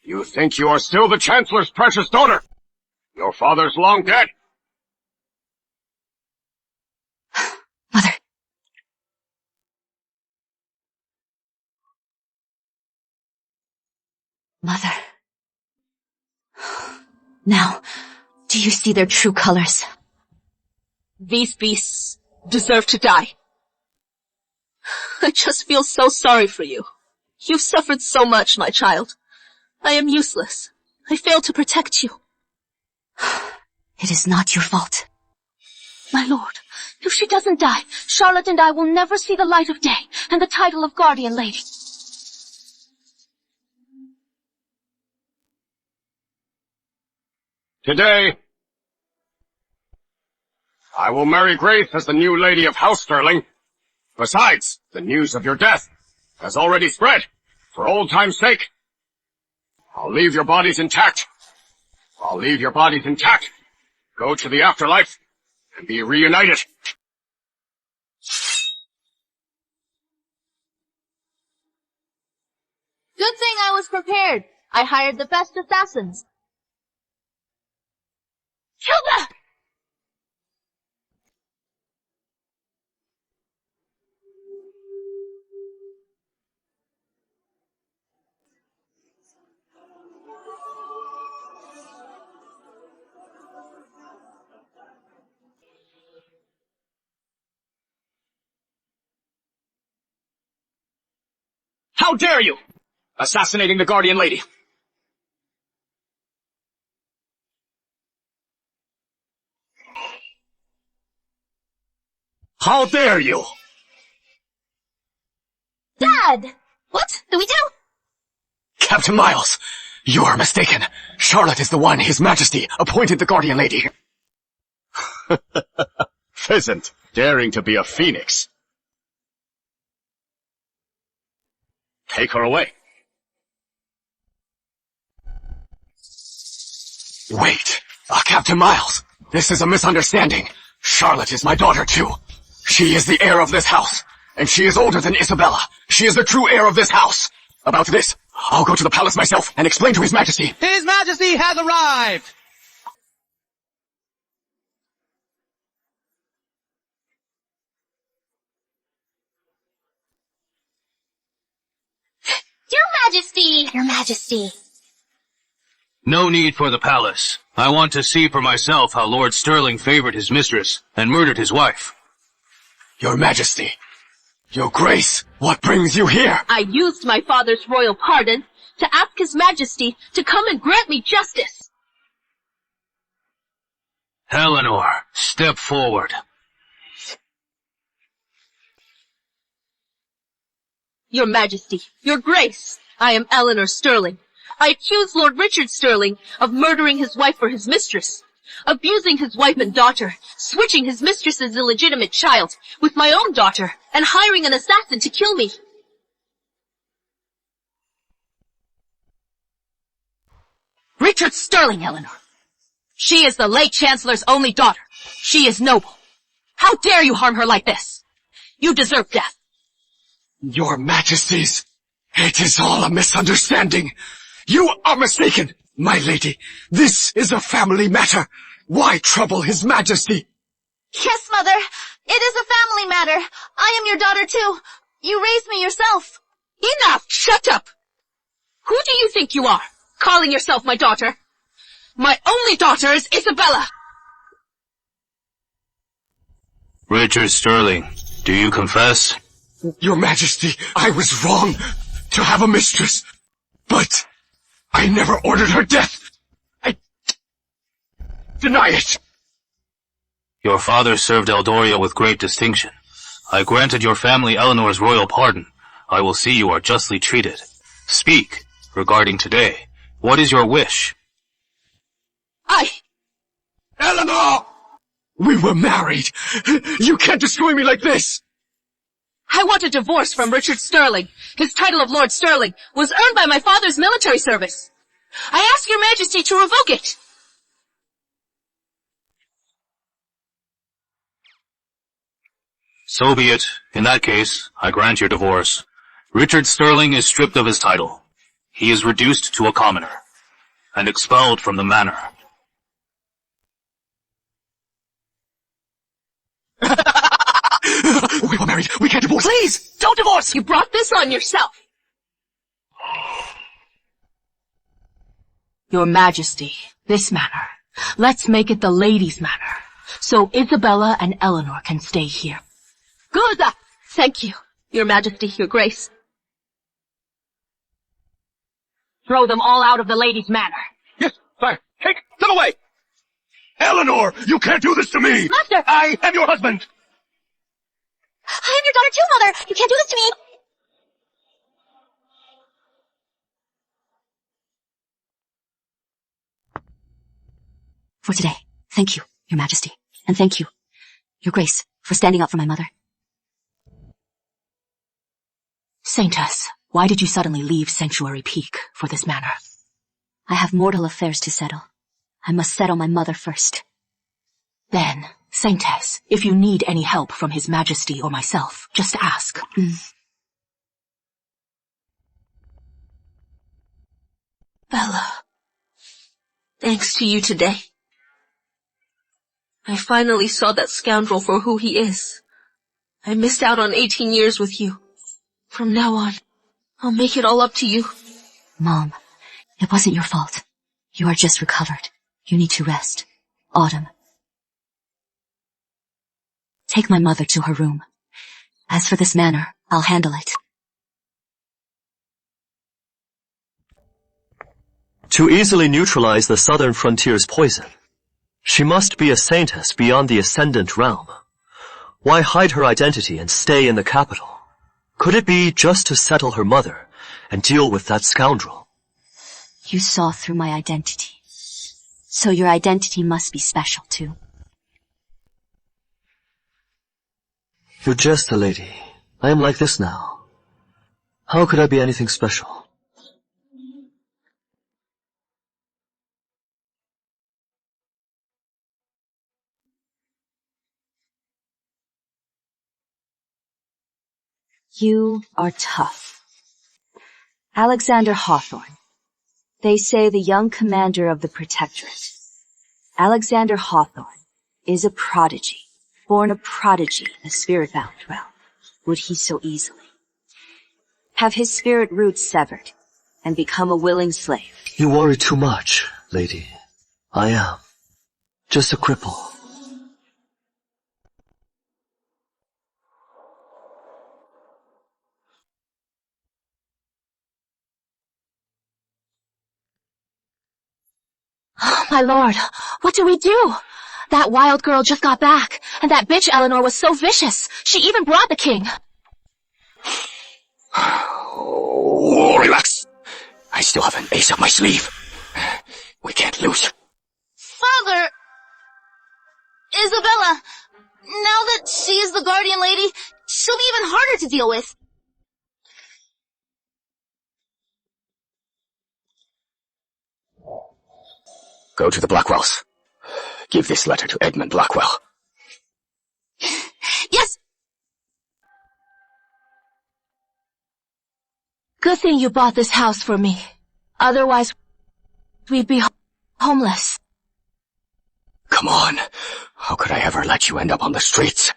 Speaker 5: You think you are still the Chancellor's precious daughter. Your father's long dead.
Speaker 2: Mother. Mother. Now, do you see their true colors?
Speaker 11: These beasts deserve to die. I just feel so sorry for you. You've suffered so much, my child. I am useless. I failed to protect you.
Speaker 2: It is not your fault.
Speaker 3: My lord, if she doesn't die, Charlotte and I will never see the light of day and the title of Guardian Lady.
Speaker 5: Today, I will marry Grace as the new lady of House Sterling. Besides, the news of your death has already spread. For old time's sake, I'll leave your bodies intact. Go to the afterlife and be reunited.
Speaker 6: Good thing I was prepared. I hired the best assassins. Hilda!
Speaker 12: How dare you! Assassinating the Guardian Lady! How dare you!
Speaker 3: Dad! What do we do?
Speaker 12: Captain Miles, you are mistaken. Charlotte is the one His Majesty appointed the Guardian Lady.
Speaker 5: Pheasant, daring to be a phoenix. Take her away.
Speaker 12: Wait, Captain Miles, this is a misunderstanding. Charlotte is my daughter too. She is the heir of this house, and she is older than Isabella. She is the true heir of this house. About this, I'll go to the palace myself and explain to His Majesty.
Speaker 8: His Majesty has arrived!
Speaker 3: Your Majesty! Your Majesty.
Speaker 1: No need for the palace. I want to see for myself how Lord Sterling favored his mistress and murdered his wife.
Speaker 12: Your Majesty, Your Grace, what brings you here?
Speaker 11: I used my father's royal pardon to ask His Majesty to come and grant me justice.
Speaker 1: Eleanor, step forward.
Speaker 11: Your Majesty, Your Grace, I am Eleanor Sterling. I accuse Lord Richard Sterling of murdering his wife for his mistress, abusing his wife and daughter, switching his mistress's illegitimate child with my own daughter, and hiring an assassin to kill me. Richard Sterling, Eleanor. She is the late Chancellor's only daughter. She is noble. How dare you harm her like this? You deserve death.
Speaker 12: Your Majesties, it is all a misunderstanding. You are mistaken, my lady. This is a family matter. Why trouble His Majesty?
Speaker 3: Yes, Mother. It is a family matter. I am your daughter too. You raised me yourself.
Speaker 11: Enough! Shut up! Who do you think you are, calling yourself my daughter? My only daughter is Isabella!
Speaker 1: Richard Sterling, do you confess?
Speaker 12: Your Majesty, I was wrong to have a mistress, but I never ordered her death. I deny it.
Speaker 1: Your father served Eldoria with great distinction. I granted your family Eleanor's royal pardon. I will see you are justly treated. Speak, regarding today. What is your wish?
Speaker 12: Eleanor! We were married. You can't destroy me like this.
Speaker 11: I want a divorce from Richard Sterling. His title of Lord Sterling was earned by my father's military service. I ask your Majesty to revoke it.
Speaker 1: So be it. In that case, I grant your divorce. Richard Sterling is stripped of his title. He is reduced to a commoner and expelled from the manor.
Speaker 12: We were married. We can't divorce. Please, don't divorce.
Speaker 11: You brought this on yourself. Your Majesty, this manor. Let's make it the ladies' manor, so Isabella and Eleanor can stay here. Good! Thank you, Your Majesty, Your Grace. Throw them all out of the ladies' manor.
Speaker 5: Yes, sire. Take them away! Eleanor, you can't do this to me!
Speaker 6: Master!
Speaker 5: I am your husband!
Speaker 6: I am your daughter too, Mother! You can't do this to me!
Speaker 2: For today, thank you, Your Majesty, and thank you, Your Grace, for standing up for my mother. Saintess, why did you suddenly leave Sanctuary Peak for this manor? I have mortal affairs to settle. I must settle my mother first. Then, Saintess, if you need any help from His Majesty or myself, just ask.
Speaker 11: Bella, thanks to you today. I finally saw that scoundrel for who he is. I missed out on 18 years with you. From now on, I'll make it all up to you.
Speaker 2: Mom, it wasn't your fault. You are just recovered. You need to rest. Autumn. Take my mother to her room. As for this manor, I'll handle it.
Speaker 13: To easily neutralize the southern frontier's poison, she must be a saintess beyond the Ascendant realm. Why hide her identity and stay in the capital? Could it be just to settle her mother and deal with that scoundrel?
Speaker 2: You saw through my identity. So your identity must be special too.
Speaker 13: You jest, lady. I am like this now. How could I be anything special?
Speaker 2: You are tough. Alexander Hawthorne. They say the young commander of the Protectorate. Alexander Hawthorne is a prodigy, born a prodigy in the spirit-bound realm. Would he so easily have his spirit roots severed and become a willing slave?
Speaker 13: You worry too much, lady. I am just a cripple.
Speaker 6: My lord, what do we do? That wild girl just got back, and that bitch Eleanor was so vicious. She even brought the king.
Speaker 12: Oh, relax. I still have an ace up my sleeve. We can't lose.
Speaker 3: Father! Isabella! Now that she is the guardian lady, she'll be even harder to deal with.
Speaker 12: Go to the Blackwells. Give this letter to Edmund Blackwell.
Speaker 3: Yes!
Speaker 6: Good thing you bought this house for me. Otherwise, we'd be homeless.
Speaker 12: Come on. How could I ever let you end up on the streets?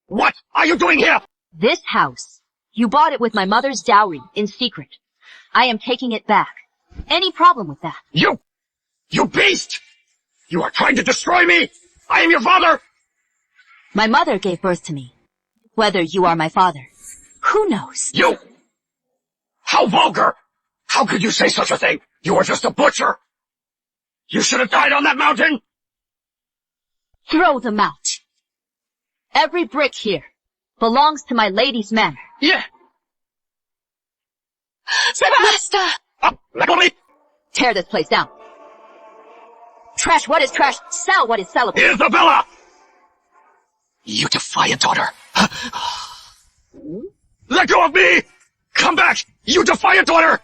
Speaker 5: What are you doing here?
Speaker 2: This house. You bought it with my mother's dowry, in secret. I am taking it back. Any problem with that?
Speaker 5: You beast! You are trying to destroy me! I am your father!
Speaker 2: My mother gave birth to me. Whether you are my father, who knows?
Speaker 5: You! How vulgar! How could you say such a thing? You are just a butcher! You should have died on that mountain!
Speaker 2: Throw them out. Every brick here belongs to my lady's manor.
Speaker 5: Yeah!
Speaker 6: Master!
Speaker 5: Up, let go of me!
Speaker 2: Tear this place down. Trash what is trash, sell what is sellable.
Speaker 5: Isabella!
Speaker 12: You defiant daughter.
Speaker 5: Let go of me! Come back! You defiant daughter!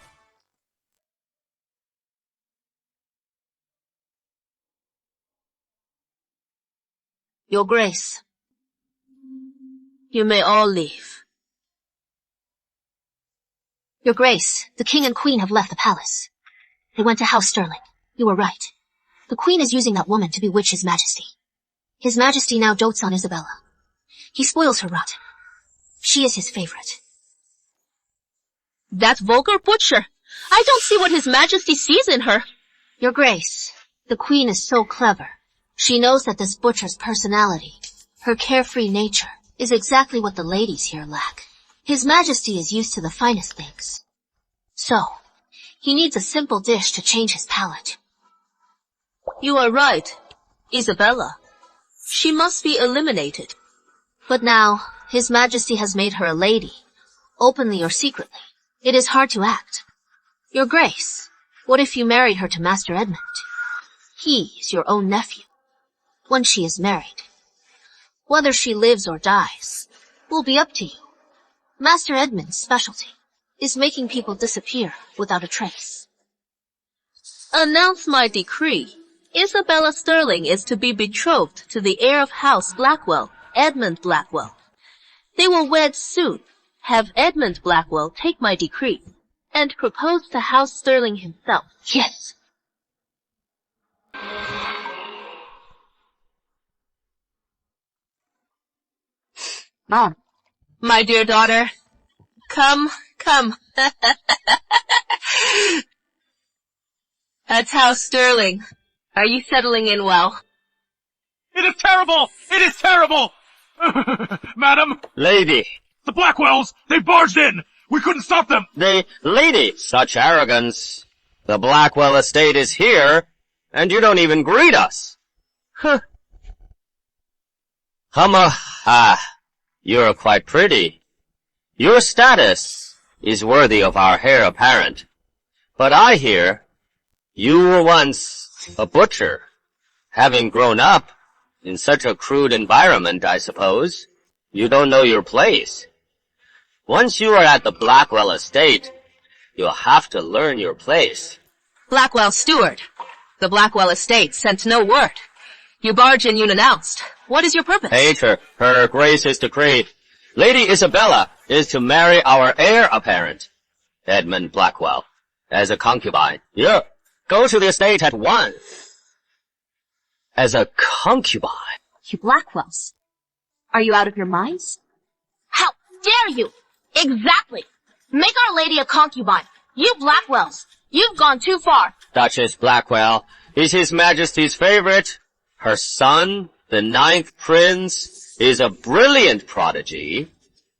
Speaker 11: Your Grace, you may all leave.
Speaker 2: Your Grace, the King and Queen have left the palace. They went to House Sterling. You were right. The Queen is using that woman to bewitch His Majesty. His Majesty now dotes on Isabella. He spoils her rotten. She is his favorite.
Speaker 11: That vulgar butcher! I don't see what His Majesty sees in her.
Speaker 2: Your Grace, the Queen is so clever. She knows that this butcher's personality, her carefree nature, is exactly what the ladies here lack. His Majesty is used to the finest things. So, he needs a simple dish to change his palate.
Speaker 11: You are right, Isabella. She must be eliminated.
Speaker 2: But now, His Majesty has made her a lady, openly or secretly. It is hard to act. Your Grace, what if you married her to Master Edmund? He is your own nephew. When she is married, whether she lives or dies, will be up to you. Master Edmund's specialty is making people disappear without a trace.
Speaker 11: Announce my decree. Isabella Sterling is to be betrothed to the heir of House Blackwell, Edmund Blackwell. They will wed soon. Have Edmund Blackwell take my decree and propose to House Sterling himself.
Speaker 2: Yes.
Speaker 11: Mom. My dear daughter. Come. At House Sterling. Are you settling in well?
Speaker 1: It is terrible! It is terrible! Madam!
Speaker 4: Lady!
Speaker 1: The Blackwells! They barged in! We couldn't stop them!
Speaker 4: Lady! Such arrogance! The Blackwell estate is here, and you don't even greet us! Huh. You're quite pretty. Your status is worthy of our heir apparent. But I hear you were once a butcher, having grown up in such a crude environment, I suppose. You don't know your place. Once you are at the Blackwell estate, you'll have to learn your place.
Speaker 11: Blackwell steward. The Blackwell estate sent no word. You barge in unannounced. What is your purpose?
Speaker 4: Her Grace's decree. Lady Isabella is to marry our heir apparent, Edmund Blackwell, as a concubine. Yeah, go to the estate at once. As a concubine?
Speaker 2: You Blackwells. Are you out of your minds?
Speaker 3: How dare you! Exactly! Make Our Lady a concubine. You Blackwells, you've gone too far.
Speaker 4: Duchess Blackwell is His Majesty's favorite. Her son, the 9th Prince, is a brilliant prodigy.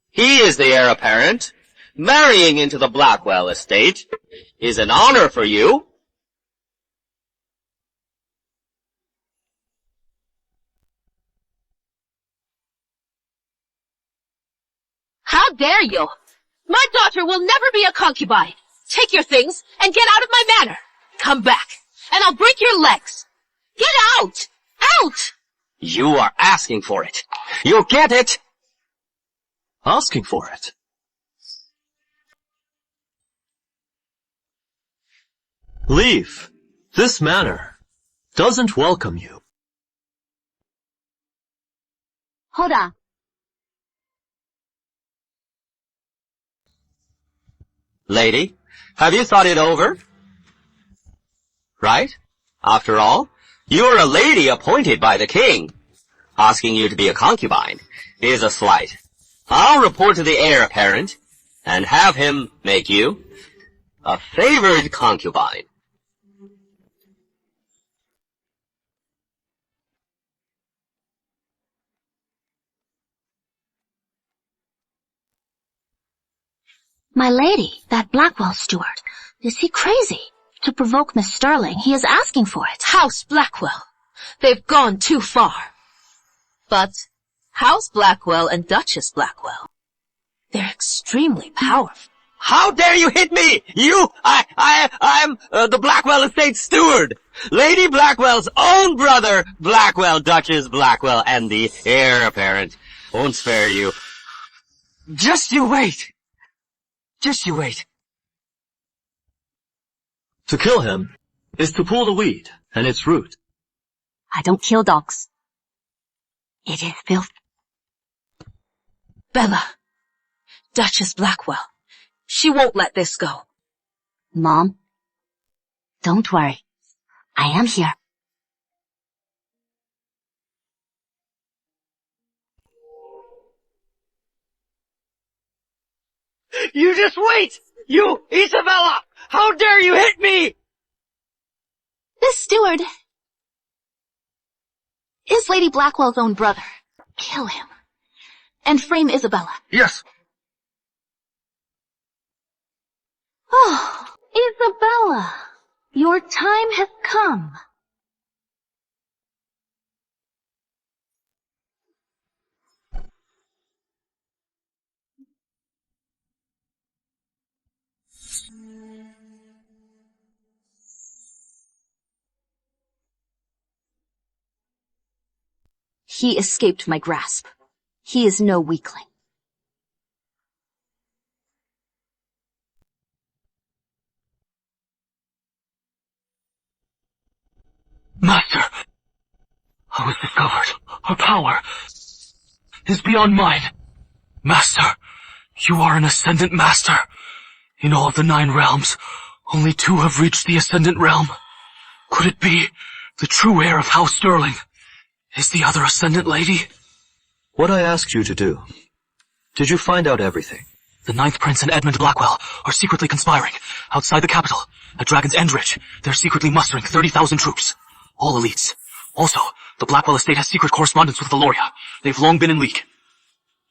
Speaker 4: He is the heir apparent. Marrying into the Blackwell estate is an honor for you.
Speaker 11: How dare you! My daughter will never be a concubine. Take your things and get out of my manor. Come back, and I'll break your legs. Get out! Out!
Speaker 4: You are asking for it. You'll get it.
Speaker 9: Asking for it?
Speaker 13: Leave. This manor doesn't welcome you.
Speaker 2: Hold on.
Speaker 4: Lady, have you thought it over? Right? After all, you're a lady appointed by the king. Asking you to be a concubine is a slight. I'll report to the heir apparent and have him make you a favored concubine.
Speaker 3: My lady, that Blackwell steward, is he crazy? To provoke Miss Sterling, he is asking for it.
Speaker 11: House Blackwell. They've gone too far. But House Blackwell and Duchess Blackwell, they're extremely powerful.
Speaker 4: How dare you hit me? I'm the Blackwell estate steward. Lady Blackwell's own brother, Blackwell, Duchess Blackwell, and the heir apparent. Won't spare you. Just you wait. Just you wait.
Speaker 13: To kill him is to pull the weed and its root.
Speaker 2: I don't kill dogs. It is filth.
Speaker 11: Bella. Duchess Blackwell. She won't let this go.
Speaker 2: Mom, don't worry. I am here.
Speaker 14: You just wait! You, Isabella! How dare you hit me!
Speaker 3: This steward is Lady Blackwell's own brother. Kill him. And frame Isabella.
Speaker 9: Yes.
Speaker 3: Oh, Isabella, your time has come.
Speaker 2: He escaped my grasp. He is no weakling.
Speaker 9: Master, I was discovered. Her power is beyond mine. Master, you are an Ascendant Master. In all of the 9 realms, only 2 have reached the Ascendant realm. Could it be the true heir of House Sterling? Is the other Ascendant lady?
Speaker 13: What I asked you to do, did you find out everything?
Speaker 9: The 9th Prince and Edmund Blackwell are secretly conspiring. Outside the capital, at Dragon's End Ridge, they're secretly mustering 30,000 troops. All elites. Also, the Blackwell estate has secret correspondence with Valoria. They've long been in league.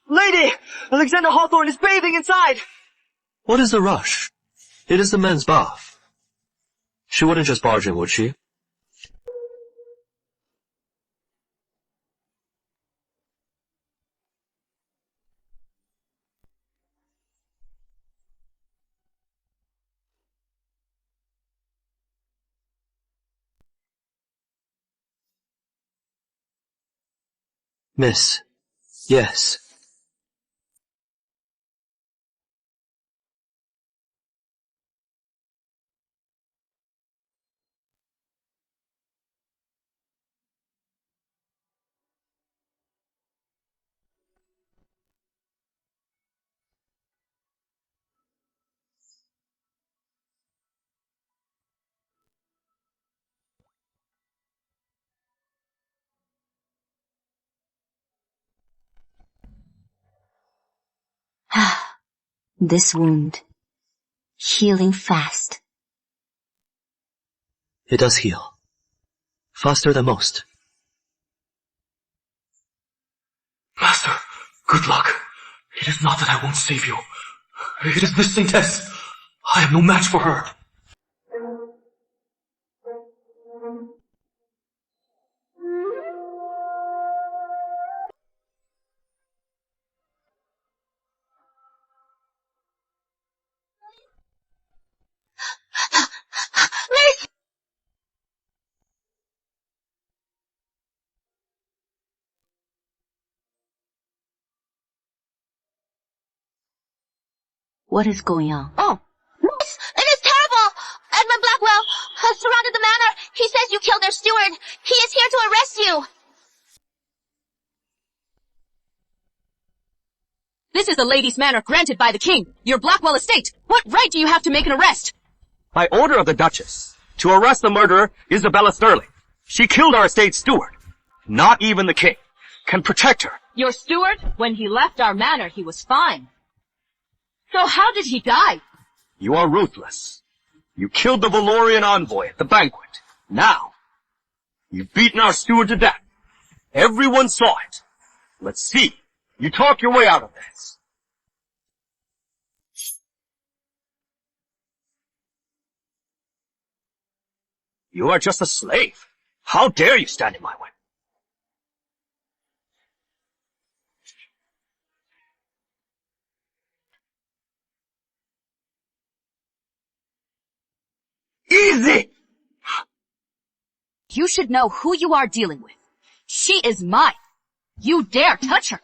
Speaker 14: Lady! Alexander Hawthorne is bathing inside!
Speaker 13: What is the rush? It is the men's bath. She wouldn't just barge in, would she? Miss, yes.
Speaker 2: This wound. Healing fast.
Speaker 13: It does heal. Faster than most.
Speaker 9: Master, good luck. It is not that I won't save you. It is this Saintess. I am no match for her.
Speaker 2: What is going on?
Speaker 6: Oh, it is terrible! Edmund Blackwell has surrounded the manor. He says you killed their steward. He is here to arrest you.
Speaker 11: This is the lady's manor granted by the king, your Blackwell estate. What right do you have to make an arrest?
Speaker 15: By order of the Duchess, to arrest the murderer, Isabella Sterling. She killed our estate steward. Not even the king can protect her.
Speaker 11: Your steward, when he left our manor, he was fine. So how did he die?
Speaker 15: You are ruthless. You killed the Valorian envoy at the banquet. Now, you've beaten our steward to death. Everyone saw it. Let's see. You talk your way out of this. You are just a slave. How dare you stand in my way? Easy!
Speaker 11: You should know who you are dealing with. She is mine. You dare touch her.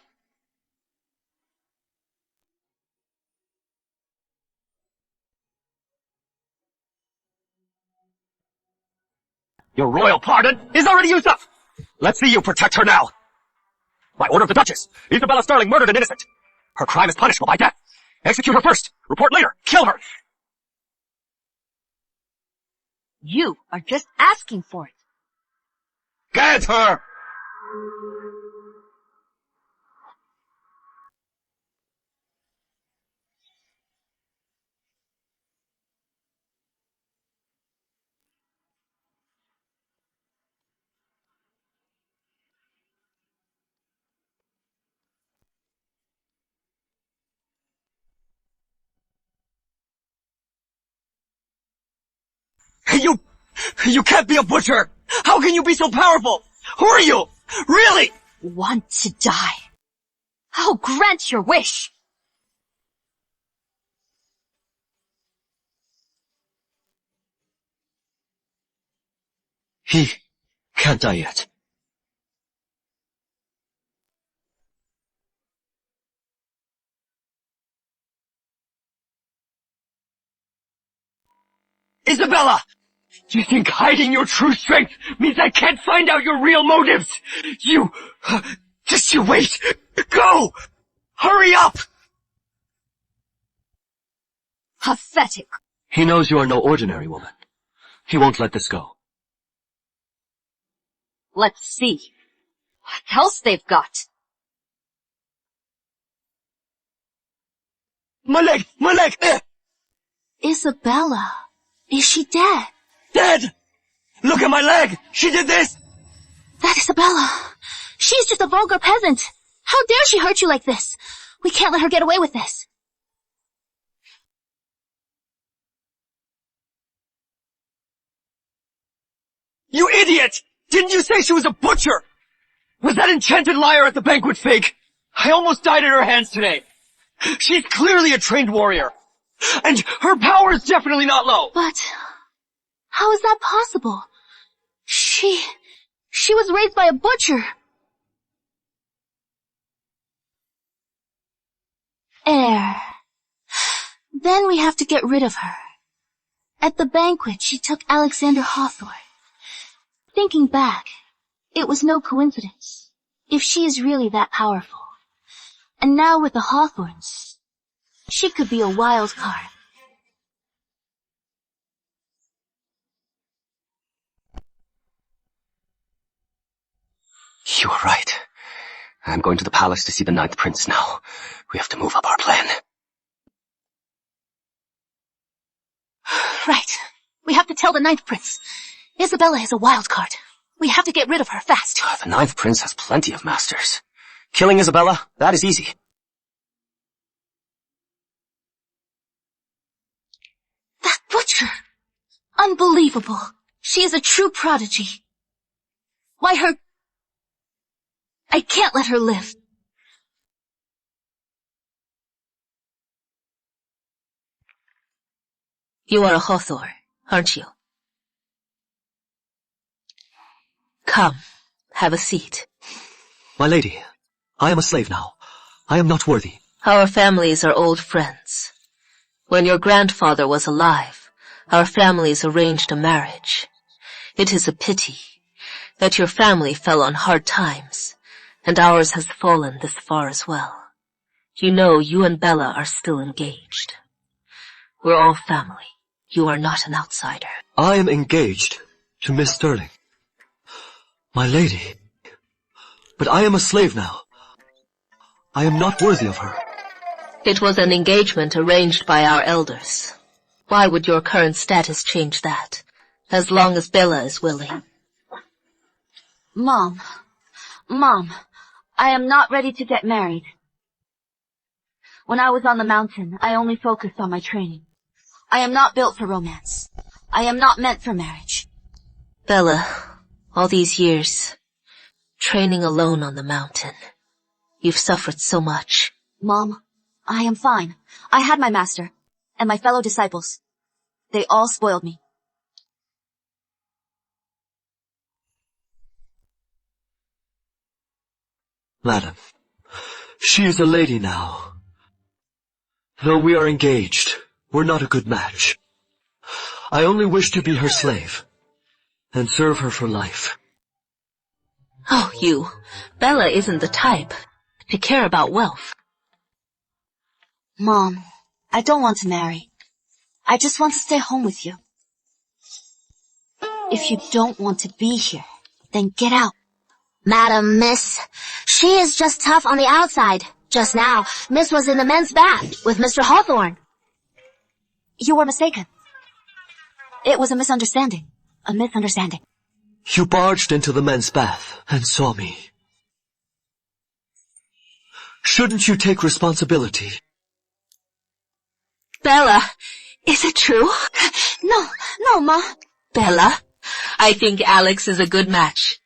Speaker 12: Your royal pardon is already used up. Let's see you protect her now. By order of the Duchess, Isabella Sterling murdered an innocent. Her crime is punishable by death. Execute her first. Report later. Kill her.
Speaker 2: You are just asking for it.
Speaker 12: Get her! You can't be a butcher! How can you be so powerful? Who are you? Really?
Speaker 2: Want to die? I'll grant your wish.
Speaker 7: He can't die yet.
Speaker 12: Isabella! You think hiding your true strength means I can't find out your real motives? Just you wait! Go! Hurry up!
Speaker 2: Pathetic.
Speaker 13: He knows you are no ordinary woman. He won't let this go.
Speaker 2: Let's see what else they've got.
Speaker 12: My leg! My leg!
Speaker 3: Isabella, is she dead?
Speaker 12: Dead! Look at my leg! She did this!
Speaker 3: That Isabella. She's just a vulgar peasant. How dare she hurt you like this? We can't let her get away with this.
Speaker 12: You idiot! Didn't you say she was a butcher? Was that enchanted liar at the banquet fake? I almost died at her hands today. She's clearly a trained warrior. And her power is definitely not low.
Speaker 3: But how is that possible? She was raised by a butcher. Heir. Then we have to get rid of her. At the banquet, she took Alexander Hawthorne. Thinking back, it was no coincidence, if she is really that powerful. And now with the Hawthorns, she could be a wild card.
Speaker 7: You are right. I'm going to the palace to see the Ninth Prince now. We have to move up our plan.
Speaker 3: Right. We have to tell the Ninth Prince. Isabella is a wild card. We have to get rid of her fast.
Speaker 7: The Ninth Prince has plenty of masters. Killing Isabella, that is easy.
Speaker 3: That butcher! Unbelievable. She is a true prodigy. Why her... I can't let her live.
Speaker 11: You are a Hawthorne, aren't you? Come, have a seat.
Speaker 13: My lady, I am a slave now. I am not worthy.
Speaker 11: Our families are old friends. When your grandfather was alive, our families arranged a marriage. It is a pity that your family fell on hard times, and ours has fallen this far as well. You know you and Bella are still engaged. We're all family. You are not an outsider.
Speaker 13: I am engaged to Miss Sterling. My lady. But I am a slave now. I am not worthy of her.
Speaker 11: It was an engagement arranged by our elders. Why would your current status change that, as long as Bella is willing?
Speaker 2: Mom, I am not ready to get married. When I was on the mountain, I only focused on my training. I am not built for romance. I am not meant for marriage.
Speaker 11: Bella, all these years, training alone on the mountain. You've suffered so much.
Speaker 2: Mom, I am fine. I had my master, and my fellow disciples. They all spoiled me.
Speaker 13: Madam, she is a lady now. Though we are engaged, we're not a good match. I only wish to be her slave,
Speaker 7: and serve her for life.
Speaker 11: Oh, you. Bella isn't the type to care about wealth.
Speaker 2: Mom, I don't want to marry. I just want to stay home with you. If you don't want to be here, then get out.
Speaker 3: Madam, Miss, she is just tough on the outside. Just now, Miss was in the men's bath with Mr. Hawthorne.
Speaker 2: You were mistaken. It was a misunderstanding. A misunderstanding.
Speaker 7: You barged into the men's bath and saw me. Shouldn't you take responsibility?
Speaker 11: Bella, is it true?
Speaker 2: No, Ma.
Speaker 11: Bella, I think Alex is a good match.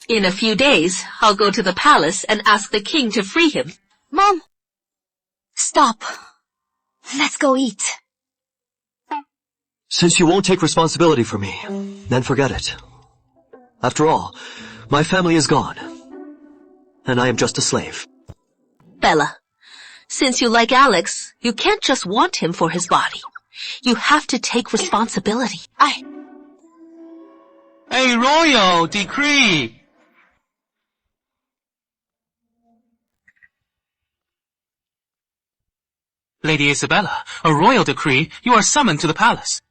Speaker 11: In a few days, I'll go to the palace and ask the king to free him.
Speaker 2: Mom! Stop. Let's go eat.
Speaker 13: Since you won't take responsibility for me, then forget it. After all, my family is gone, and I am just a slave.
Speaker 11: Bella, since you like Alex, you can't just want him for his body. You have to take responsibility.
Speaker 8: A royal decree! Lady Isabella, a royal decree. You are summoned to the palace.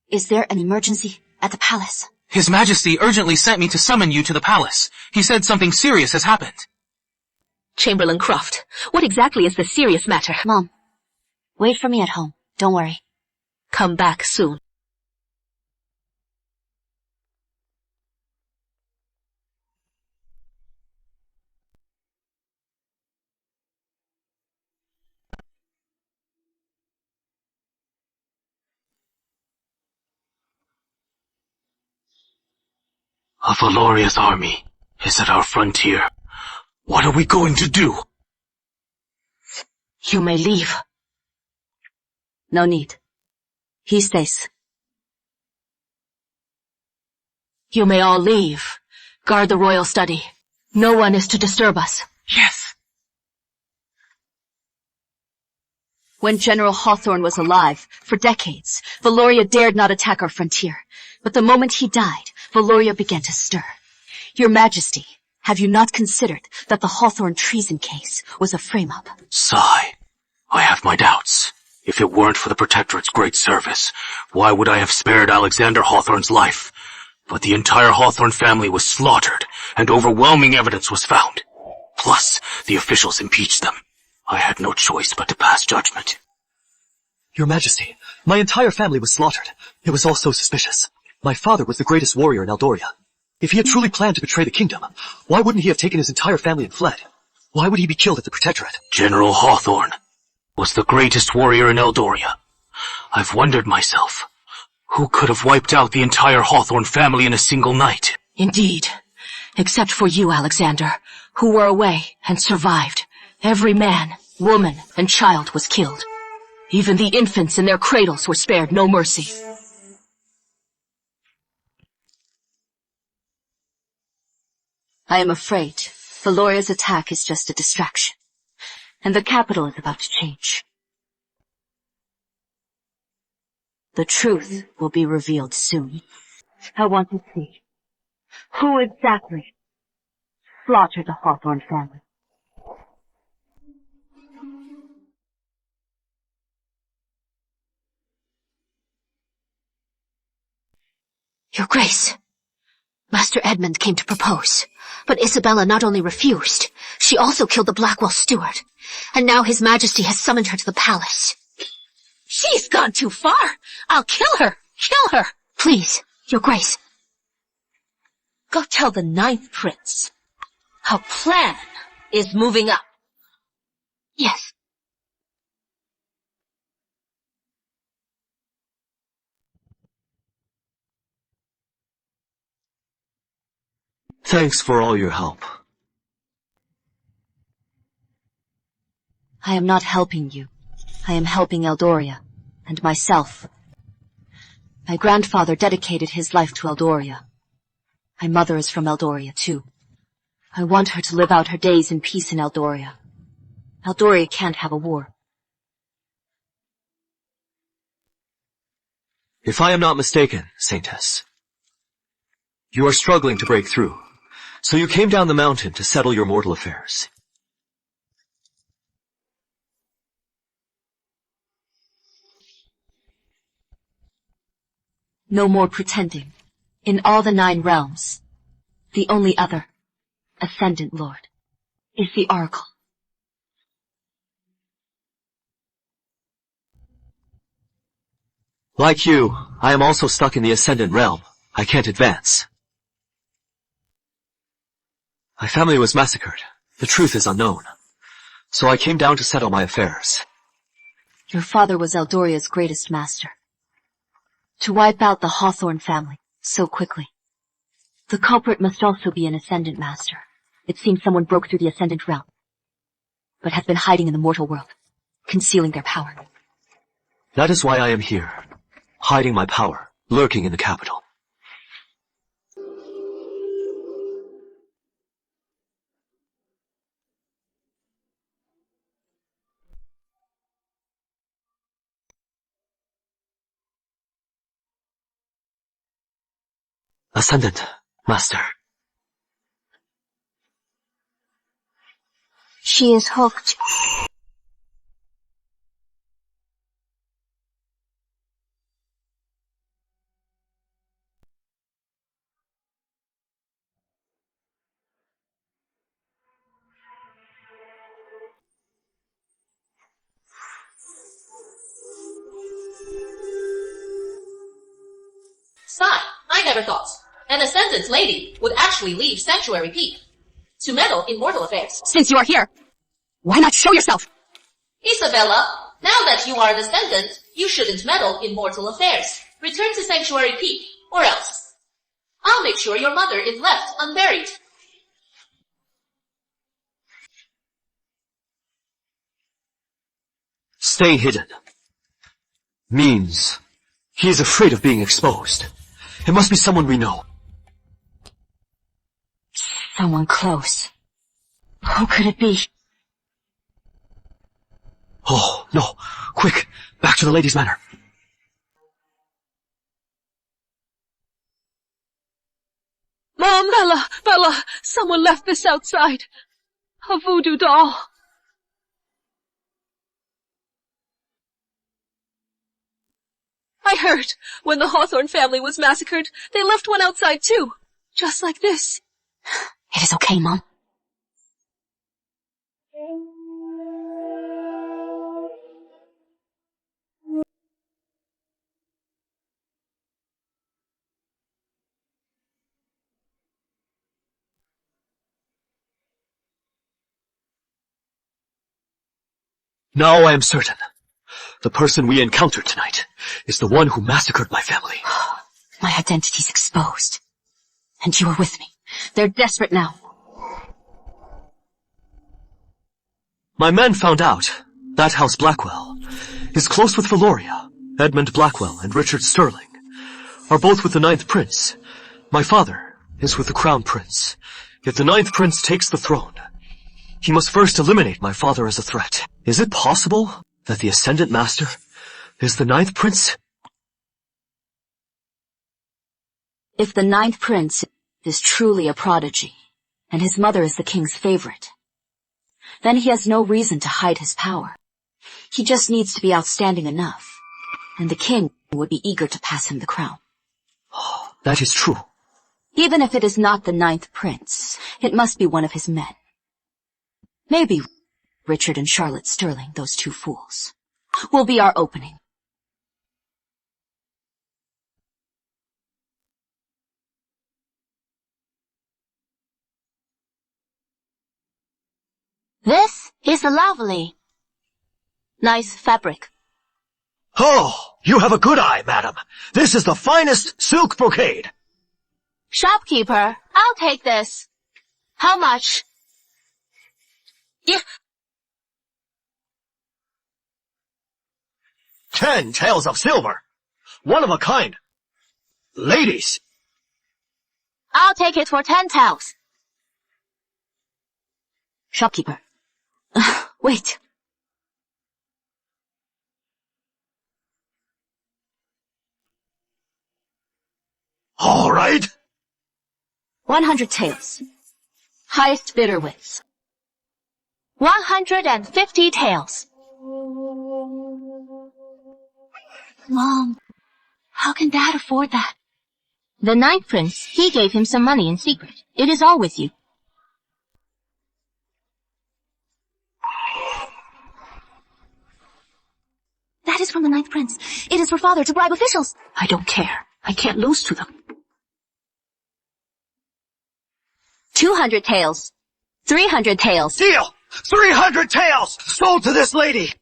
Speaker 2: Is there an emergency at the palace?
Speaker 8: His Majesty urgently sent me to summon you to the palace. He said something serious has happened.
Speaker 11: Chamberlain Croft, what exactly is the serious matter?
Speaker 2: Mom, wait for me at home. Don't worry.
Speaker 11: Come back soon.
Speaker 1: A Valoria's army is at our frontier. What are we going to do?
Speaker 11: You may leave.
Speaker 2: No need. He stays.
Speaker 11: You may all leave. Guard the royal study. No one is to disturb us.
Speaker 8: Yes.
Speaker 2: When General Hawthorne was alive, for decades, Valoria dared not attack our frontier. But the moment he died, Valoria began to stir. Your Majesty, have you not considered that the Hawthorne treason case was a frame-up?
Speaker 1: Sigh. I have my doubts. If it weren't for the Protectorate's great service, why would I have spared Alexander Hawthorne's life? But the entire Hawthorne family was slaughtered, and overwhelming evidence was found. Plus, the officials impeached them. I had no choice but to pass judgment.
Speaker 13: Your Majesty, my entire family was slaughtered. It was all so suspicious. My father was the greatest warrior in Eldoria. If he had truly planned to betray the kingdom, why wouldn't he have taken his entire family and fled? Why would he be killed at the Protectorate?
Speaker 1: General Hawthorne was the greatest warrior in Eldoria. I've wondered myself, who could have wiped out the entire Hawthorne family in a single night?
Speaker 11: Indeed. Except for you, Alexander, who were away and survived. Every man, woman, and child was killed. Even the infants in their cradles were spared no mercy.
Speaker 2: I am afraid Valoria's attack is just a distraction, and the capital is about to change. The truth will be revealed soon. I want to see who exactly slaughtered the Hawthorne family.
Speaker 11: Your Grace, Master Edmund came to propose, but Isabella not only refused, she also killed the Blackwell steward, and now His Majesty has summoned her to the palace. She's gone too far. I'll kill her. Kill her. Please, Your Grace. Go tell the 9th Prince our plan is moving up. Yes.
Speaker 13: Thanks for all your help.
Speaker 2: I am not helping you. I am helping Eldoria, and myself. My grandfather dedicated his life to Eldoria. My mother is from Eldoria, too. I want her to live out her days in peace in Eldoria. Eldoria can't have a war.
Speaker 13: If I am not mistaken, Saintess, You are struggling to break through, so you came down the mountain to settle your mortal affairs.
Speaker 2: No more pretending. In all the 9 realms, the only other Ascendant Lord is the Oracle.
Speaker 13: Like you, I am also stuck in the Ascendant realm. I can't advance. My family was massacred. The truth is unknown. So I came down to settle my affairs.
Speaker 2: Your father was Eldoria's greatest master. To wipe out the Hawthorne family so quickly. The culprit must also be an Ascendant master. It seems someone broke through the Ascendant realm, but have been hiding in the mortal world, concealing their power.
Speaker 13: That is why I am here, hiding my power, lurking in the capital. Ascendant, Master.
Speaker 3: She is hooked.
Speaker 11: Sigh, I never thought an Ascendant lady would actually leave Sanctuary Peak to meddle in mortal affairs.
Speaker 2: Since you are here, why not show yourself?
Speaker 11: Isabella, now that you are an Ascendant, you shouldn't meddle in mortal affairs. Return to Sanctuary Peak, or else I'll make sure your mother is left unburied.
Speaker 13: Stay hidden. Means he is afraid of being exposed. It must be someone we know.
Speaker 2: Someone close. Who could it be?
Speaker 13: Oh, no. Quick, back to the ladies' manor.
Speaker 11: Mom! Bella, someone left this outside. A voodoo doll. I heard when the Hawthorne family was massacred, they left one outside too. Just like this.
Speaker 2: It is okay, Mom.
Speaker 13: Now I am certain. The person we encountered tonight is the one who massacred my family.
Speaker 2: My identity's exposed. And you were with me. They're desperate now.
Speaker 13: My men found out that House Blackwell is close with Valoria. Edmund Blackwell and Richard Sterling are both with the 9th Prince. My father is with the Crown Prince. If the 9th Prince takes the throne, he must first eliminate my father as a threat. Is it possible that the Ascendant Master is the 9th Prince?
Speaker 2: If the 9th Prince is truly a prodigy, and his mother is the king's favorite, then he has no reason to hide his power. He just needs to be outstanding enough, and the king would be eager to pass him the crown.
Speaker 13: That is true.
Speaker 2: Even if it is not the 9th Prince, it must be one of his men. Maybe Richard and Charlotte Sterling, those 2 fools, will be our opening.
Speaker 3: This is lovely.
Speaker 2: Nice fabric.
Speaker 9: Oh, you have a good eye, madam. This is the finest silk brocade.
Speaker 3: Shopkeeper, I'll take this. How much?
Speaker 2: Yeah.
Speaker 9: 10 taels of silver. One of a kind. Ladies.
Speaker 3: I'll take it for 10 taels.
Speaker 2: Shopkeeper. Wait.
Speaker 9: All right.
Speaker 2: 100 taels. Highest bidder wins. 150 taels.
Speaker 3: Mom, how can Dad afford that?
Speaker 2: The Ninth Prince, he gave him some money in secret. It is all with you.
Speaker 3: That is from the Ninth Prince. It is for Father to bribe officials.
Speaker 2: I don't care. I can't lose to them. 200 taels. 300 taels.
Speaker 14: Deal! 300 taels! Sold to this lady!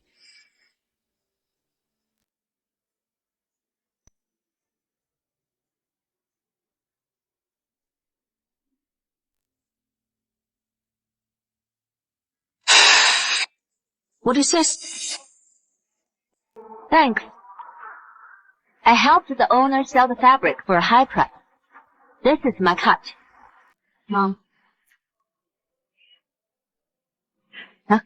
Speaker 2: What is this? Thanks. I helped the owner sell the fabric for a high price. This is my cut. Mom. Huh?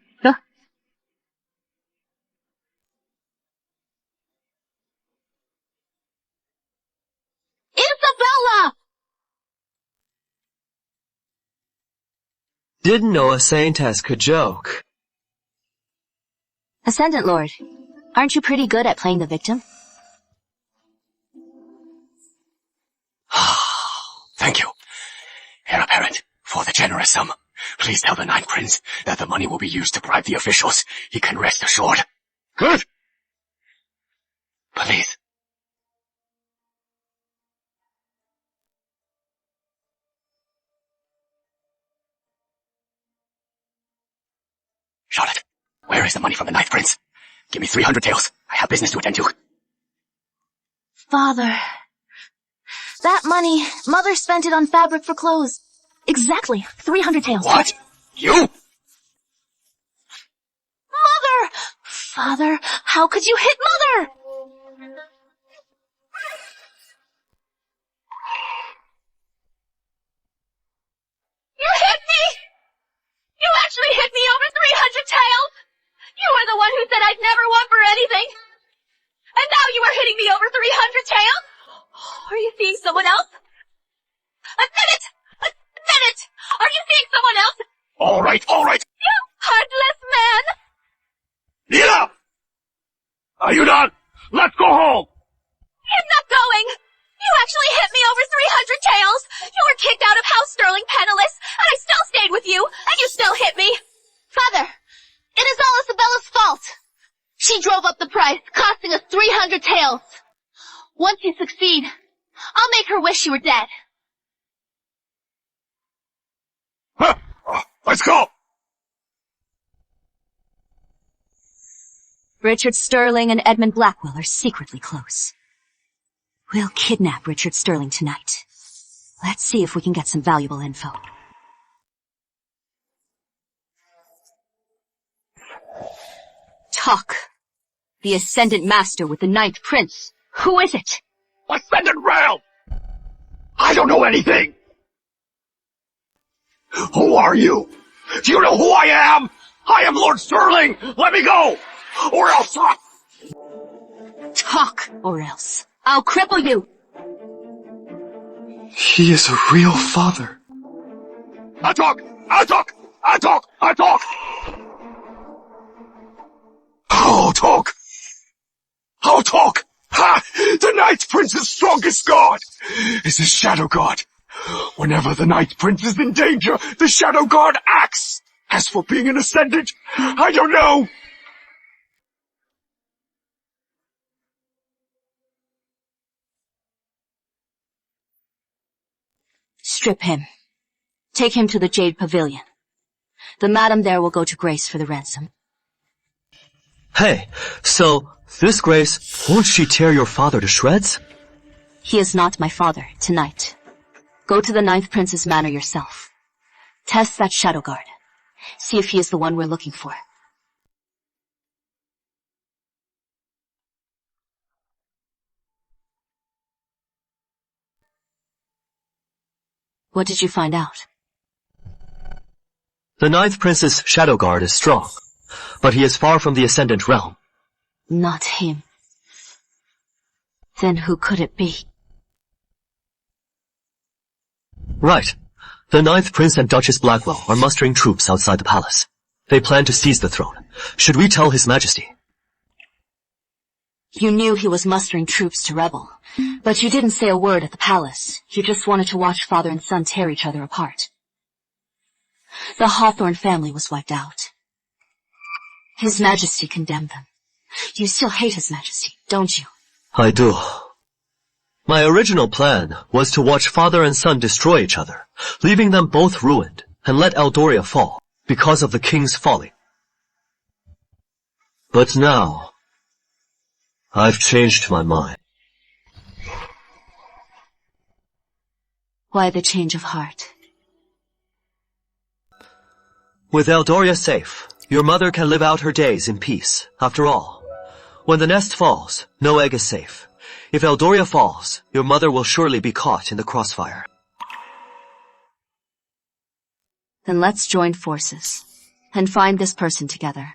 Speaker 6: Isabella!
Speaker 13: Didn't know a saintess could joke.
Speaker 2: Ascendant Lord, aren't you pretty good at playing the victim?
Speaker 12: Thank you, Heir Apparent, for the generous sum. Please tell the Ninth Prince that the money will be used to bribe the officials. He can rest assured. Good. Please. Charlotte, where is the money from the Ninth Prince? Give me 300 taels. I have business to attend to.
Speaker 3: Father. That money, Mother spent it on fabric for clothes. Exactly, 300 taels.
Speaker 12: What? You?
Speaker 3: Mother! Father, how could you hit Mother?
Speaker 6: You hit me! You actually hit me over 300 taels! You were the one who said I'd never want for anything! And now you are hitting me over 300 taels? Are you seeing someone else? Admit it! Admit it! Are you seeing someone else?
Speaker 12: All right.
Speaker 6: You heartless man!
Speaker 15: Nina! Are you done? Let's go home!
Speaker 6: I'm not going! You actually hit me over 300 taels! You were kicked out of House Sterling penniless, and I still stayed with you, and you still hit me! Father, it is all Isabella's fault! She drove up the price, costing us 300 taels. Once you succeed, I'll make her wish you were dead.
Speaker 15: Huh. Let's go!
Speaker 2: Richard Sterling and Edmund Blackwell are secretly close. We'll kidnap Richard Sterling tonight. Let's see if we can get some valuable info. Talk. The Ascendant Master with the Ninth Prince. Who is it?
Speaker 15: Ascendant Realm! I don't know anything! Who are you? Do you know who I am? I am Lord Sterling! Let me go! Or else
Speaker 2: Talk, or else. I'll cripple you!
Speaker 10: He is a real father.
Speaker 15: I talk! How talk? Ha! The Ninth Prince's strongest god is the Shadow God. Whenever the Ninth Prince is in danger, the Shadow God acts. As for being an Ascendant, I don't know.
Speaker 2: Strip him. Take him to the Jade Pavilion. The madam there will go to Grace for the ransom.
Speaker 13: Hey, so this Grace, won't she tear your father to shreds?
Speaker 2: He is not my father, tonight. Go to the Ninth Prince's manor yourself. Test that Shadow Guard. See if he is the one we're looking for. What did you find out?
Speaker 13: The Ninth Prince's Shadow Guard is strong, but he is far from the Ascendant Realm.
Speaker 2: Not him. Then who could it be?
Speaker 13: Right. The 9th Prince and Duchess Blackwell are mustering troops outside the palace. They plan to seize the throne. Should we tell His Majesty?
Speaker 2: You knew he was mustering troops to rebel, but you didn't say a word at the palace. You just wanted to watch father and son tear each other apart. The Hawthorne family was wiped out. His Majesty condemned them. You still hate His Majesty, don't you?
Speaker 13: I do. My original plan was to watch father and son destroy each other, leaving them both ruined, and let Eldoria fall because of the king's folly. But now, I've changed my mind.
Speaker 2: Why the change of heart?
Speaker 13: With Eldoria safe, your mother can live out her days in peace. After all, when the nest falls, no egg is safe. If Eldoria falls, your mother will surely be caught in the crossfire.
Speaker 2: Then let's join forces and find this person together.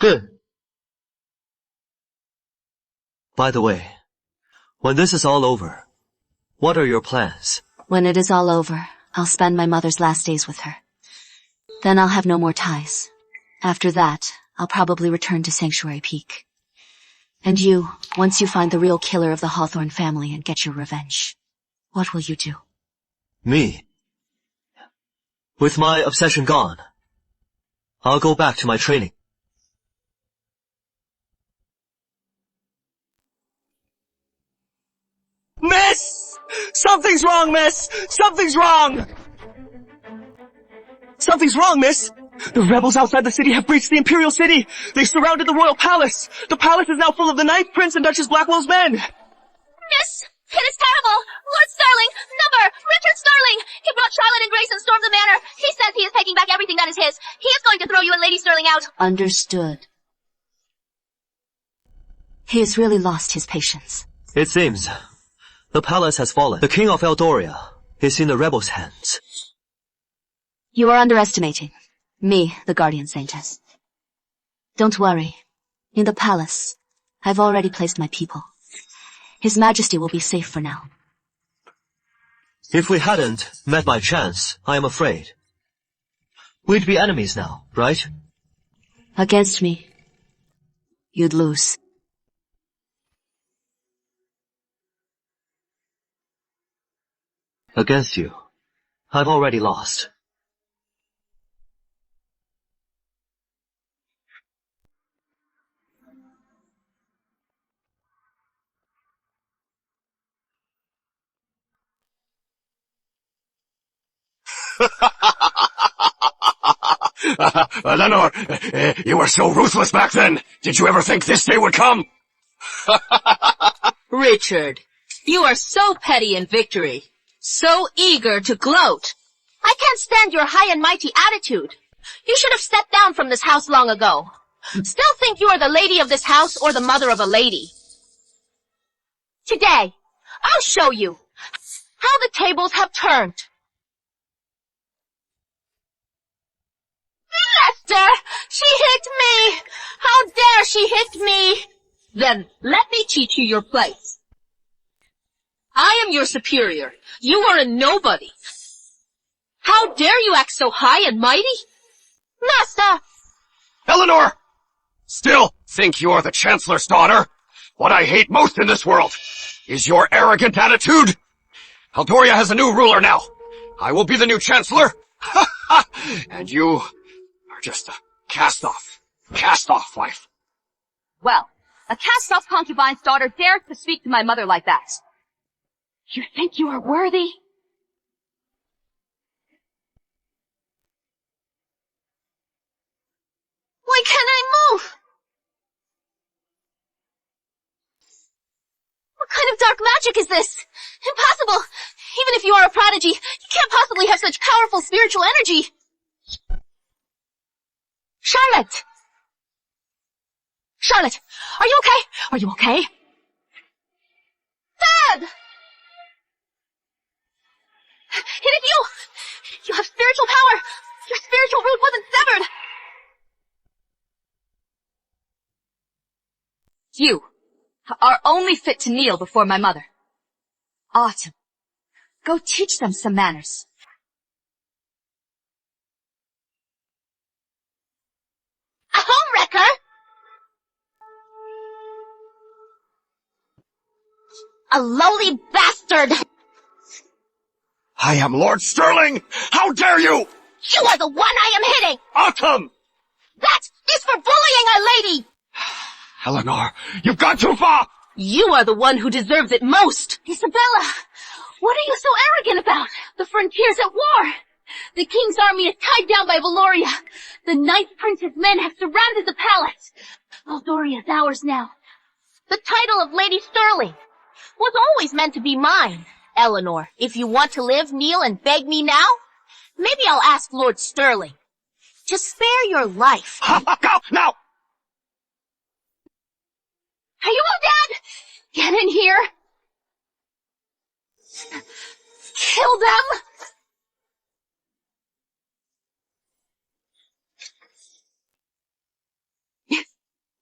Speaker 13: Good. By the way, when this is all over, what are your plans?
Speaker 2: When it is all over, I'll spend my mother's last days with her. Then I'll have no more ties. After that, I'll probably return to Sanctuary Peak. And you, once you find the real killer of the Hawthorne family and get your revenge, what will you do?
Speaker 13: Me? With my obsession gone, I'll go back to my training.
Speaker 15: Miss! Something's wrong, miss! Something's wrong! Something's wrong, miss! The rebels outside the city have breached the Imperial City! They surrounded the royal palace! The palace is now full of the 9th Prince and Duchess Blackwell's men!
Speaker 6: Miss! It is terrible! Lord Sterling! Number! Richard Sterling! He brought Charlotte and Grace and stormed the manor! He says he is taking back everything that is his! He is going to throw you and Lady Sterling out!
Speaker 2: Understood. He has really lost his patience.
Speaker 13: It seems the palace has fallen. The king of Eldoria is in the rebels' hands.
Speaker 2: You are underestimating me, the Guardian Saintess. Don't worry. In the palace, I've already placed my people. His Majesty will be safe for now.
Speaker 13: If we hadn't met by chance, I am afraid we'd be enemies now, right?
Speaker 2: Against me, you'd lose.
Speaker 13: Against you, I've already lost.
Speaker 5: Lenore, you were so ruthless back then. Did you ever think this day would come?
Speaker 11: Richard, you are so petty in victory, so eager to gloat.
Speaker 6: I can't stand your high and mighty attitude. You should have stepped down from this house long ago. Still think you are the lady of this house or the mother of a lady. Today, I'll show you how the tables have turned. Lester! She hit me! How dare she hit me!
Speaker 11: Then let me teach you your place. I am your superior. You are a nobody. How dare you act so high and mighty?
Speaker 6: Master!
Speaker 5: Eleanor! Still think you're the Chancellor's daughter? What I hate most in this world is your arrogant attitude. Eldoria has a new ruler now. I will be the new Chancellor. And you are just a cast-off wife.
Speaker 2: Well, a cast-off concubine's daughter dares to speak to my mother like that. You think you are worthy?
Speaker 6: Why can't I move? What kind of dark magic is this? Impossible! Even if you are a prodigy, you can't possibly have such powerful spiritual energy. Charlotte! Charlotte, are you okay? Are you okay? Dad! It is you! You have spiritual power! Your spiritual root wasn't severed!
Speaker 2: You. are only fit to kneel before my mother. Autumn, go teach them some manners.
Speaker 6: A homewrecker? A lowly bastard!
Speaker 12: I am Lord Sterling! How dare you!
Speaker 6: You are the one I am hitting!
Speaker 12: Autumn!
Speaker 6: That is for bullying a lady!
Speaker 12: Eleanor, you've gone too far!
Speaker 11: You are the one who deserves it most!
Speaker 6: Isabella, what are you so arrogant about? The frontier's at war. The king's army is tied down by Valoria. The Ninth Prince's men have surrounded the palace. Eldoria's ours now. The title of Lady Sterling was always meant to be mine. Eleanor, if you want to live, kneel and beg me now. Maybe I'll ask Lord Sterling to spare your life.
Speaker 12: Go, now!
Speaker 6: Are you all dead? Get in here. Kill them.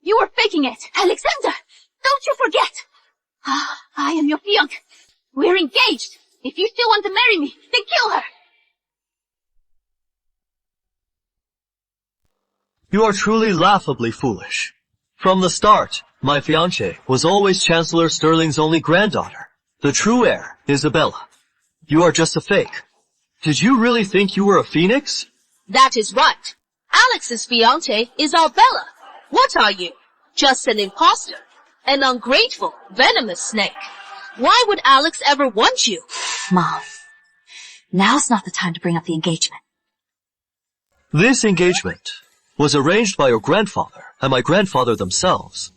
Speaker 6: You were faking it. Alexander, don't you forget. I am your fiancé. We're engaged. If you still want to marry me, then kill her.
Speaker 13: You are truly laughably foolish. From the start, my fiancée was always Chancellor Sterling's only granddaughter. The true heir, Isabella. You are just a fake. Did you really think you were a phoenix?
Speaker 11: That is right. Alex's fiancée is Arbella. What are you? Just an imposter. An ungrateful, venomous snake. Why would Alex ever want you?
Speaker 2: Mom, now's not the time to bring up the engagement.
Speaker 13: This engagement was arranged by your grandfather and my grandfather themselves.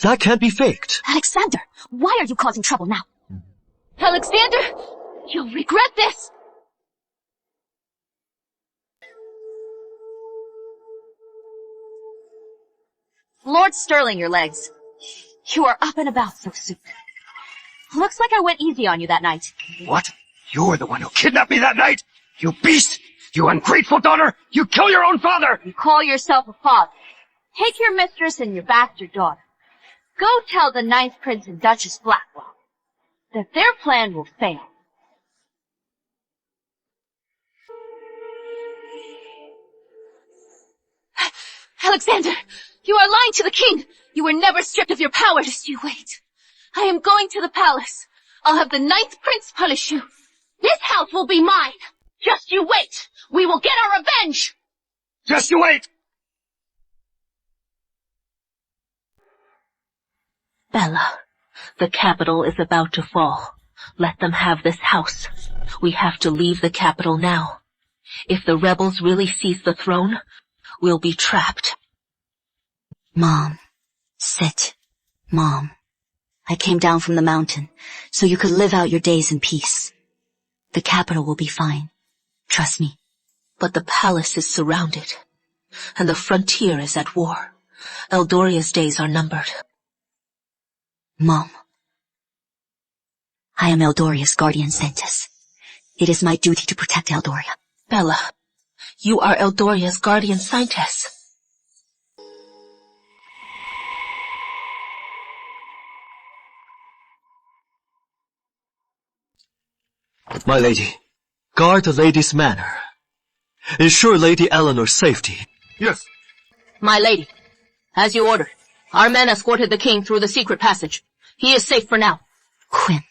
Speaker 13: That can't be faked.
Speaker 2: Alexander, why are you causing trouble now?
Speaker 6: Alexander, you'll regret this.
Speaker 2: Lord Sterling, your legs. You are up and about so soon. Looks like I went easy on you that night.
Speaker 12: What? You were the one who kidnapped me that night? You beast! You ungrateful daughter! You kill your own father!
Speaker 2: You call yourself a father. Take your mistress and your bastard daughter. Go tell the Ninth Prince and Duchess Blackwell that their plan will fail.
Speaker 6: Alexander, you are lying to the king. You were never stripped of your power. Just you wait. I am going to the palace. I'll have the Ninth Prince punish you. This house will be mine. Just you wait. We will get our revenge.
Speaker 12: Just you wait.
Speaker 11: Bella, the capital is about to fall. Let them have this house. We have to leave the capital now. If the rebels really seize the throne, we'll be trapped.
Speaker 2: Mom, sit. Mom, I came down from the mountain so you could live out your days in peace. The capital will be fine. Trust me.
Speaker 11: But the palace is surrounded, and the frontier is at war. Eldoria's days are numbered.
Speaker 2: Mom, I am Eldoria's guardian sanctus. It is my duty to protect Eldoria.
Speaker 11: Bella, you are Eldoria's guardian sanctus.
Speaker 13: My lady, guard the lady's manor. Ensure Lady Eleanor's safety.
Speaker 12: Yes.
Speaker 11: My lady, as you ordered, our men escorted the king through the secret passage. He is safe for now.
Speaker 2: Quinn,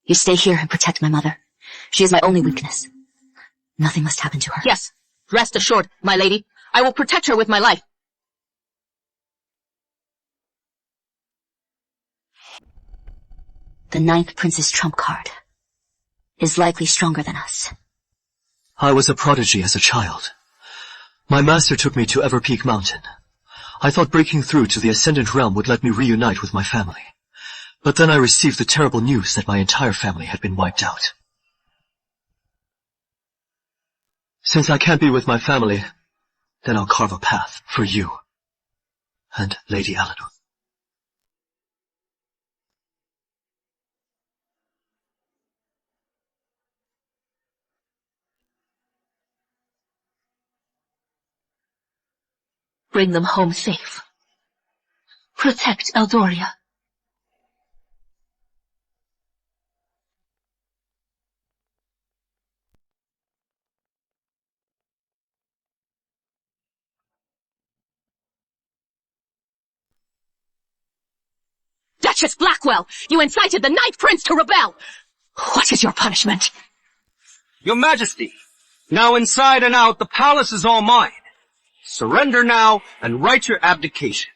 Speaker 2: you stay here and protect my mother. She is my only weakness. Nothing must happen to her.
Speaker 11: Yes, rest assured, my lady. I will protect her with my life.
Speaker 2: The Ninth Prince's trump card is likely stronger than us.
Speaker 13: I was a prodigy as a child. My master took me to Everpeak Mountain. I thought breaking through to the Ascendant Realm would let me reunite with my family. But then I received the terrible news that my entire family had been wiped out. Since I can't be with my family, then I'll carve a path for you and Lady Eleanor.
Speaker 11: Bring them home safe. Protect Eldoria. Duchess Blackwell, you incited the Night Prince to rebel! What is your punishment?
Speaker 15: Your Majesty, now inside and out, the palace is all mine. Surrender now and write your abdication,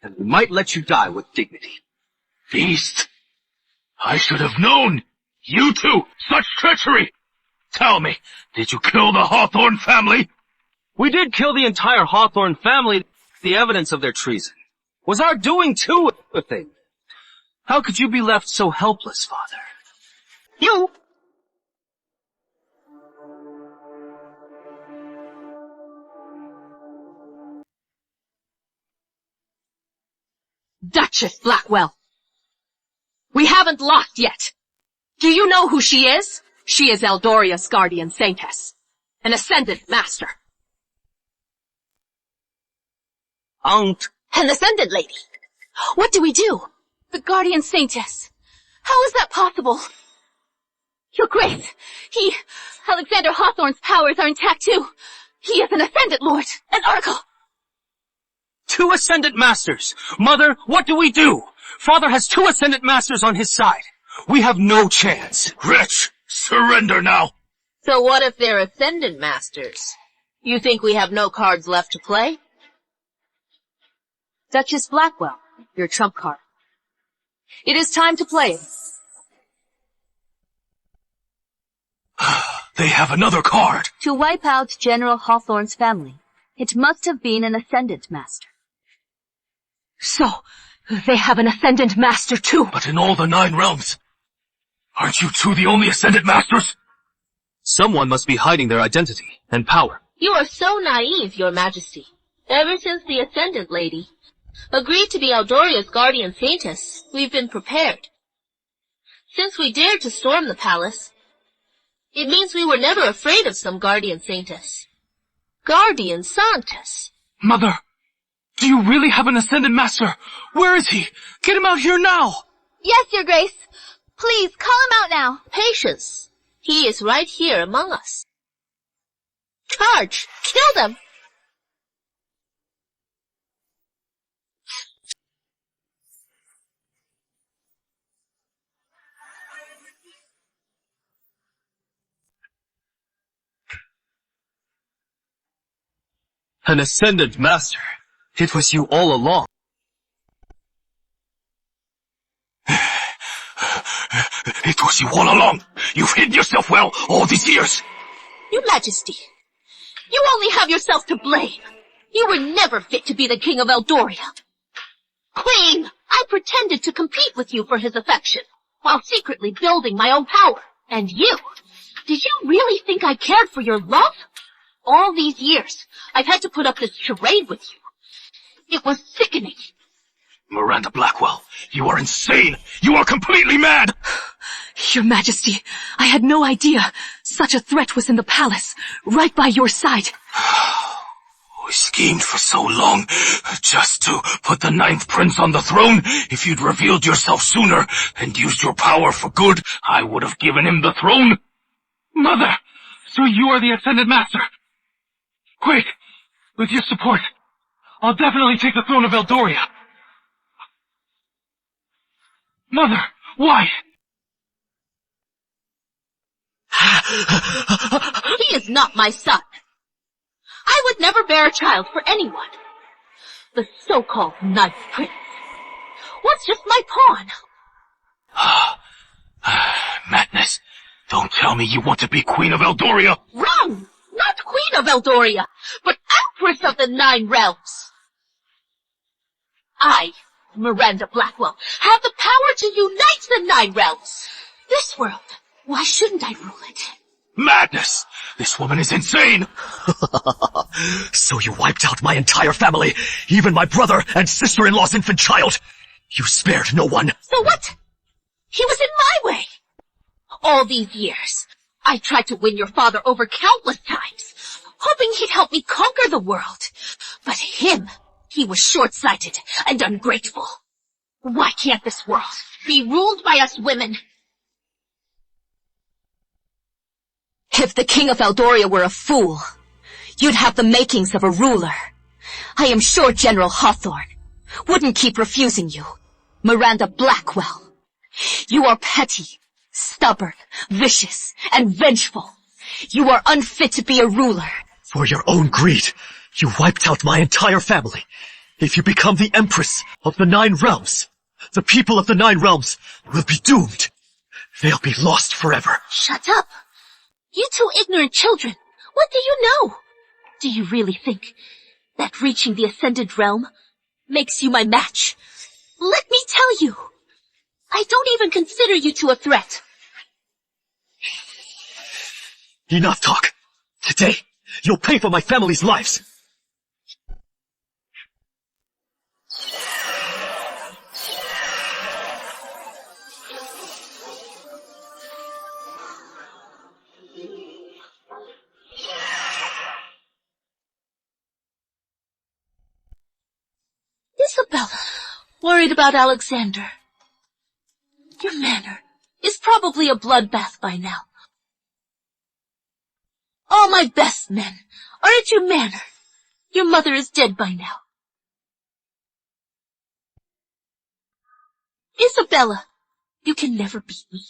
Speaker 15: and we might let you die with dignity.
Speaker 1: Beast! I should have known! You two! Such treachery! Tell me, did you kill the Hawthorne family?
Speaker 15: We did kill the entire Hawthorne family, the evidence of their treason. Was our doing too a thing? How could you be left so helpless, Father? You!
Speaker 11: Duchess Blackwell! We haven't lost yet! Do you know who she is? She is Eldoria's guardian saintess. An ascendant master.
Speaker 6: An ascendant lady. What do we do? The guardian saintess. How is that possible? Your Grace, Alexander Hawthorne's powers are intact too. He is an ascendant lord, an oracle.
Speaker 15: 2 ascendant masters! Mother, what do we do? Father has 2 ascendant masters on his side. We have no chance.
Speaker 1: Wretch, surrender now!
Speaker 11: So what if they're ascendant masters? You think we have no cards left to play?
Speaker 2: Duchess Blackwell, your trump card. It is time to play.
Speaker 1: They have another card.
Speaker 2: To wipe out General Hawthorne's family, it must have been an ascendant master.
Speaker 11: So, they have an ascendant master too.
Speaker 1: But in all the 9 realms, aren't you 2 the only ascendant masters?
Speaker 13: Someone must be hiding their identity and power.
Speaker 11: You are so naive, Your Majesty. Ever since the Ascendant Lady agreed to be Eldoria's guardian saintess, we've been prepared. Since we dared to storm the palace, it means we were never afraid of some guardian saintess. Guardian sanctus.
Speaker 9: Mother, do you really have an ascendant master? Where is he? Get him out here now!
Speaker 6: Yes, Your Grace. Please, call him out now.
Speaker 11: Patience. He is right here among us. Charge! Kill them!
Speaker 13: An ascendant master. It was you all along.
Speaker 1: It was you all along. You've hidden yourself well all these years.
Speaker 11: Your Majesty, you only have yourself to blame. You were never fit to be the King of Eldoria. Queen, I pretended to compete with you for his affection, while secretly building my own power. And you? Did you really think I cared for your love? All these years, I've had to put up this charade with you. It was sickening.
Speaker 1: Miranda Blackwell, you are insane! You are completely mad!
Speaker 11: Your Majesty, I had no idea such a threat was in the palace, right by your side.
Speaker 1: We schemed for so long, just to put the 9th prince on the throne. If you'd revealed yourself sooner and used your power for good, I would have given him the throne.
Speaker 9: Mother, so you are the ascendant master. Quick, with your support, I'll definitely take the throne of Eldoria. Mother, why?
Speaker 11: He is not my son. I would never bear a child for anyone. The so-called 9th prince was just my pawn.
Speaker 1: Madness. Don't tell me you want to be Queen of Eldoria.
Speaker 11: Wrong! Not Queen of Eldoria, but Empress of the 9 realms. I, Miranda Blackwell, have the power to unite the 9 realms. This world, why shouldn't I rule it?
Speaker 1: Madness! This woman is insane!
Speaker 10: So you wiped out my entire family, even my brother and sister-in-law's infant child. You spared no one.
Speaker 11: So what? He was in my way. All these years, I tried to win your father over countless times, hoping he'd help me conquer the world. But him, He was short-sighted and ungrateful. Why can't this world be ruled by us women?
Speaker 2: If the king of Eldoria were a fool, you'd have the makings of a ruler. I am sure General Hawthorne wouldn't keep refusing you. Miranda Blackwell, you are petty, stubborn, vicious, and vengeful. You are unfit to be a ruler.
Speaker 9: For your own greed, you wiped out my entire family. If you become the Empress of the 9 Realms, the people of the 9 Realms will be doomed. They'll be lost forever.
Speaker 11: Shut up! You two ignorant children! What do you know? Do you really think that reaching the Ascended Realm makes you my match? Let me tell you, I don't even consider you two a threat.
Speaker 9: Enough talk. Today, you'll pay for my family's lives.
Speaker 11: Isabella, worried about Alexander. Your manor is probably a bloodbath by now. All my best men are at your manor. Your mother is dead by now. Isabella, you can never beat me.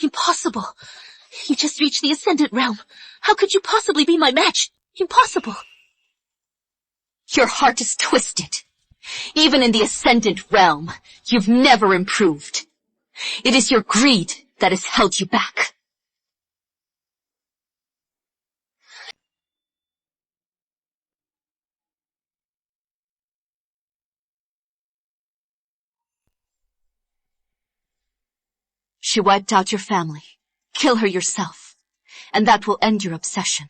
Speaker 11: Impossible. You just reached the Ascendant Realm. How could you possibly be my match? Impossible.
Speaker 2: Your heart is twisted. Even in the Ascendant Realm, you've never improved. It is your greed that has held you back. She wiped out your family. Kill her yourself, and that will end your obsession.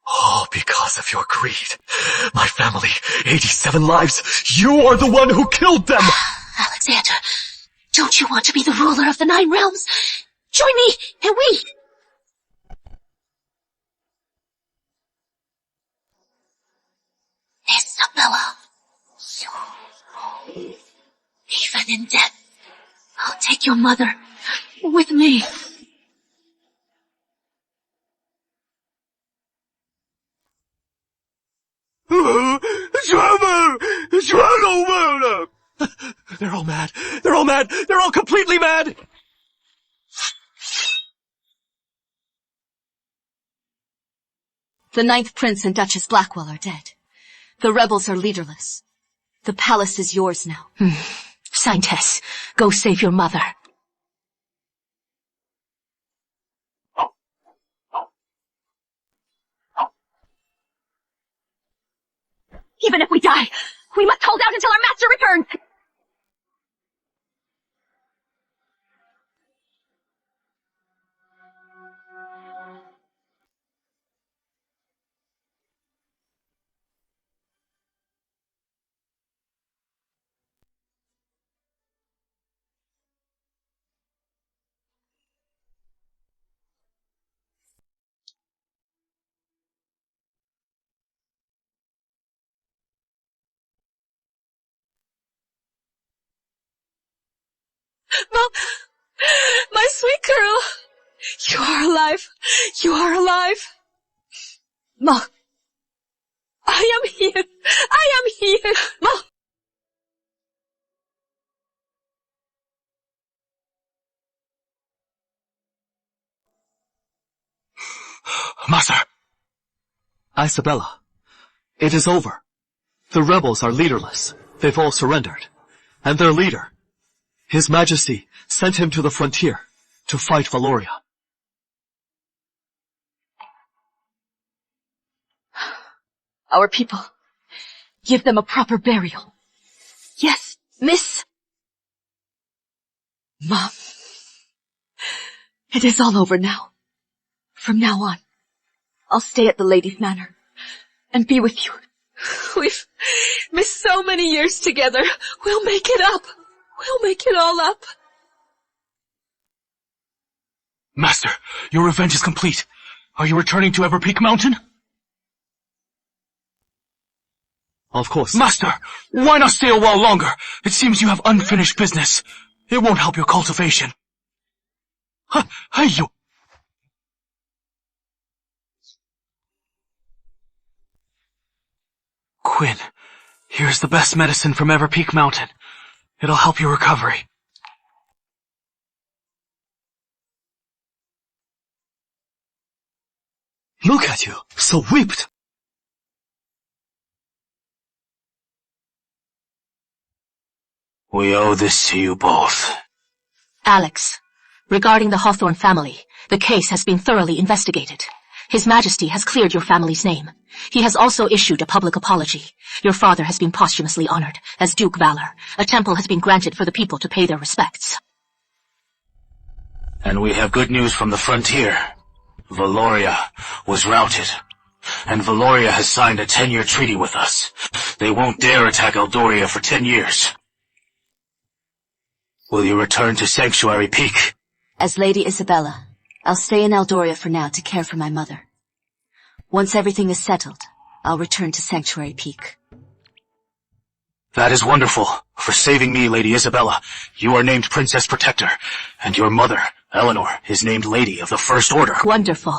Speaker 9: All because of your greed. My family, 87 lives, you are the one who killed them!
Speaker 11: Alexander, don't you want to be the ruler of the 9 Realms? Join me, and we... Isabella. Even in death, I'll take your mother with me.
Speaker 9: They're all mad. They're all mad. They're all completely mad.
Speaker 2: The 9th Prince and Duchess Blackwell are dead. The rebels are leaderless. The palace is yours now.
Speaker 11: Synopsis, go save your mother.
Speaker 2: Even if we die, we must hold out until our master returns!
Speaker 11: Mom, my sweet girl, you are alive. You are alive. Mom, I am here. I am here. Mom.
Speaker 9: Master!
Speaker 13: Isabella, it is over. The rebels are leaderless. They've all surrendered. And their leader, His Majesty, sent him to the frontier to fight Valoria.
Speaker 2: Our people. Give them a proper burial.
Speaker 11: Yes, Miss.
Speaker 2: Mom. It is all over now. From now on, I'll stay at the Lady's Manor and be with you.
Speaker 11: We've missed so many years together. We'll make it up. We'll make it all up.
Speaker 9: Master, your revenge is complete. Are you returning to Everpeak Mountain?
Speaker 13: Of course.
Speaker 9: Master, why not stay a while longer? It seems you have unfinished business. It won't help your cultivation. Hey, you! Quinn, here's the best medicine from Everpeak Mountain. It'll help your recovery.
Speaker 13: Look at you, so whipped.
Speaker 1: We owe this to you both.
Speaker 2: Alex, regarding the Hawthorne family, the case has been thoroughly investigated. His Majesty has cleared your family's name. He has also issued a public apology. Your father has been posthumously honored as Duke Valor. A temple has been granted for the people to pay their respects.
Speaker 1: And we have good news from the frontier. Valoria was routed, and Valoria has signed a 10-year treaty with us. They won't dare attack Eldoria for 10 years. Will you return to Sanctuary Peak?
Speaker 2: As Lady Isabella, I'll stay in Eldoria for now to care for my mother. Once everything is settled, I'll return to Sanctuary Peak.
Speaker 1: That is wonderful. For saving me, Lady Isabella, you are named Princess Protector, and your mother, Eleanor, is named Lady of the First Order.
Speaker 2: Wonderful.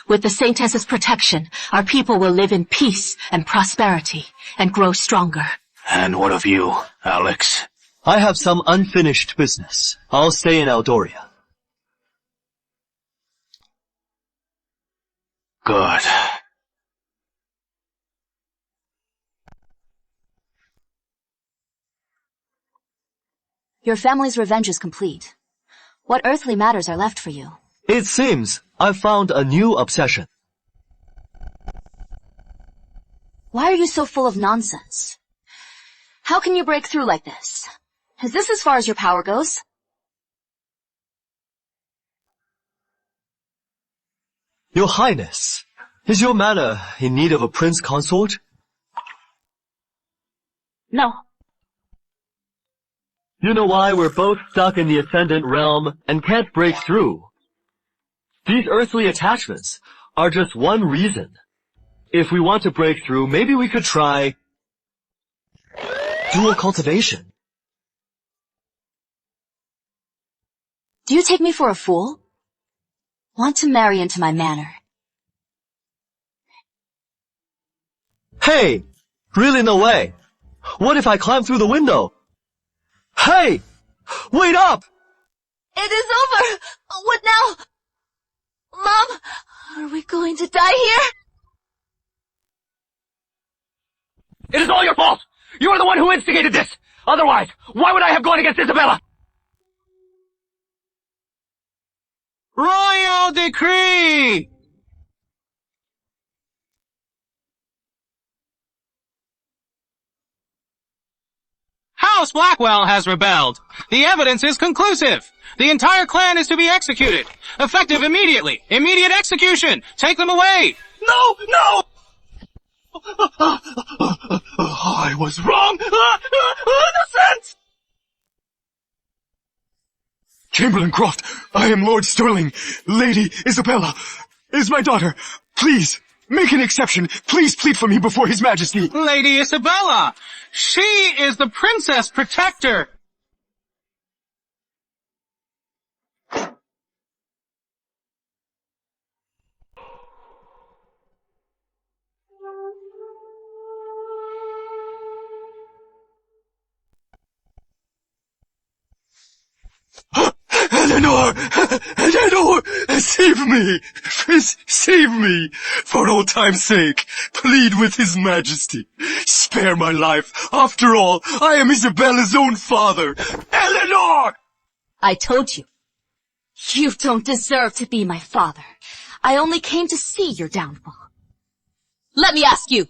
Speaker 2: With the Saintess's protection, our people will live in peace and prosperity, and grow stronger.
Speaker 1: And what of you, Alex?
Speaker 13: I have some unfinished business. I'll stay in Eldoria.
Speaker 1: Good.
Speaker 2: Your family's revenge is complete. What earthly matters are left for you?
Speaker 13: It seems I've found a new obsession.
Speaker 2: Why are you so full of nonsense? How can you break through like this? Is this as far as your power goes?
Speaker 13: Your Highness, is your manor in need of a prince consort?
Speaker 2: No.
Speaker 13: You know why we're both stuck in the Ascendant realm and can't break through? These earthly attachments are just one reason. If we want to break through, maybe we could try dual cultivation.
Speaker 2: Do you take me for a fool? Want to marry into my manor?
Speaker 13: Hey! Really no way. What if I climb through the window? Hey! Wait up!
Speaker 3: It is over! What now? Mom, are we going to die here?
Speaker 14: It is all your fault! You are the one who instigated this! Otherwise, why would I have gone against Isabella?
Speaker 8: Royal decree! House Blackwell has rebelled. The evidence is conclusive. The entire clan is to be executed. Effective immediately. Immediate execution. Take them away.
Speaker 9: No! No! I was wrong! Innocent!
Speaker 12: Chamberlain Croft, I am Lord Sterling. Lady Isabella is my daughter. Please, make an exception. Please plead for me before His Majesty.
Speaker 8: Lady Isabella! She is the Princess Protector!
Speaker 12: Eleanor! Eleanor! Save me! Please save me! For old time's sake, plead with His Majesty. Spare my life. After all, I am Isabella's own father. Eleanor!
Speaker 2: I told you. You don't deserve to be my father. I only came to see your downfall.
Speaker 11: Let me ask you,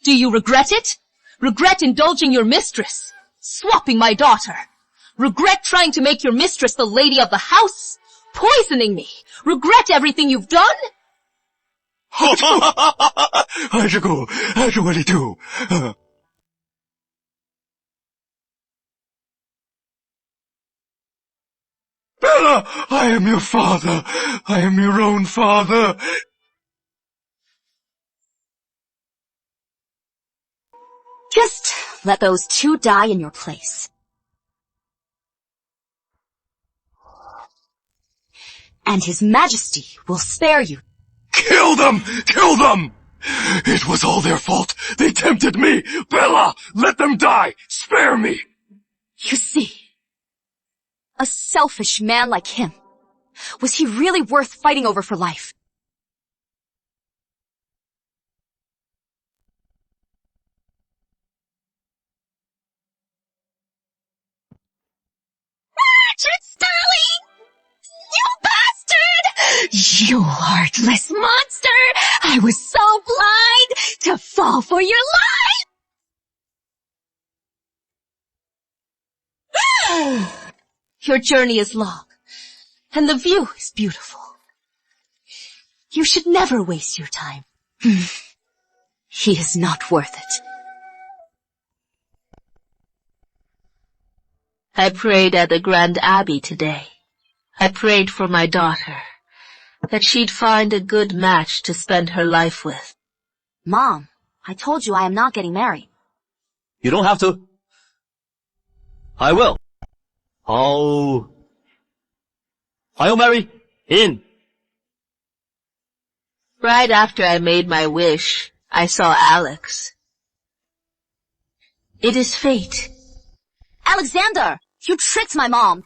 Speaker 11: Do you regret it? Regret indulging your mistress? Swapping my daughter? Regret trying to make your mistress the lady of the house? Poisoning me? Regret everything you've done?
Speaker 9: 아이고, 아주머니도. Bella, I am your father. I am your own father.
Speaker 2: Just let those two die in your place. And His Majesty will spare you.
Speaker 9: Kill them! Kill them! It was all their fault. They tempted me. Bella, let them die. Spare me.
Speaker 2: You see, a selfish man like him, was he really worth fighting over for life?
Speaker 11: Richard Sterling! You bastard! You heartless monster! I was so blind to fall for your lies! Your journey is long, and the view is beautiful. You should never waste your time.
Speaker 2: He is not worth it.
Speaker 11: I prayed at the Grand Abbey today. I prayed for my daughter, that she'd find a good match to spend her life with.
Speaker 2: Mom, I told you I am not getting married.
Speaker 13: You don't have to. I will. I'll marry in.
Speaker 11: Right after I made my wish, I saw Alex. It is fate.
Speaker 2: Alexander, you tricked my mom.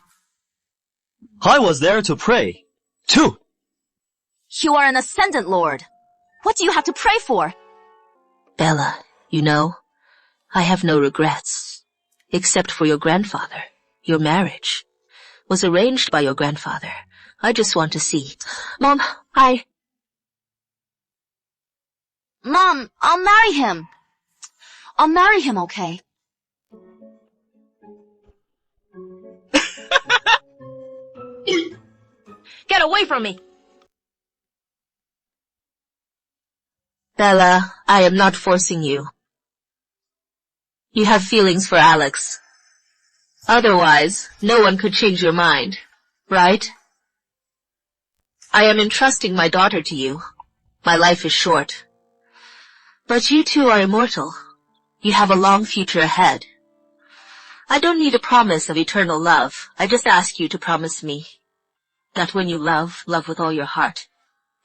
Speaker 13: I was there to pray, too.
Speaker 2: You are an Ascendant Lord. What do you have to pray for?
Speaker 11: Bella, you know, I have no regrets, except for your grandfather. Your marriage was arranged by your grandfather. I just want to see. Mom,
Speaker 2: Mom, I'll marry him. I'll marry him, okay?
Speaker 11: Get away from me! Bella, I am not forcing you. You have feelings for Alex. Otherwise, no one could change your mind, right? I am entrusting my daughter to you. My life is short. But you two are immortal. You have a long future ahead. I don't need a promise of eternal love. I just ask you to promise me that when you love, love with all your heart.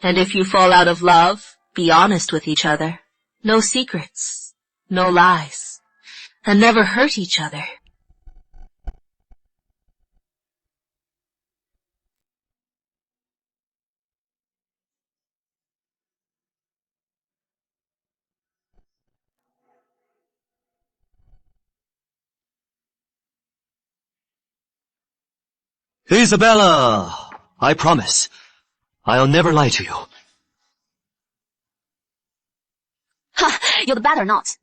Speaker 11: And if you fall out of love, be honest with each other. No secrets, no lies, and never hurt each other.
Speaker 13: Isabella, I promise. I'll never lie to you.
Speaker 2: Ha! You'd better not.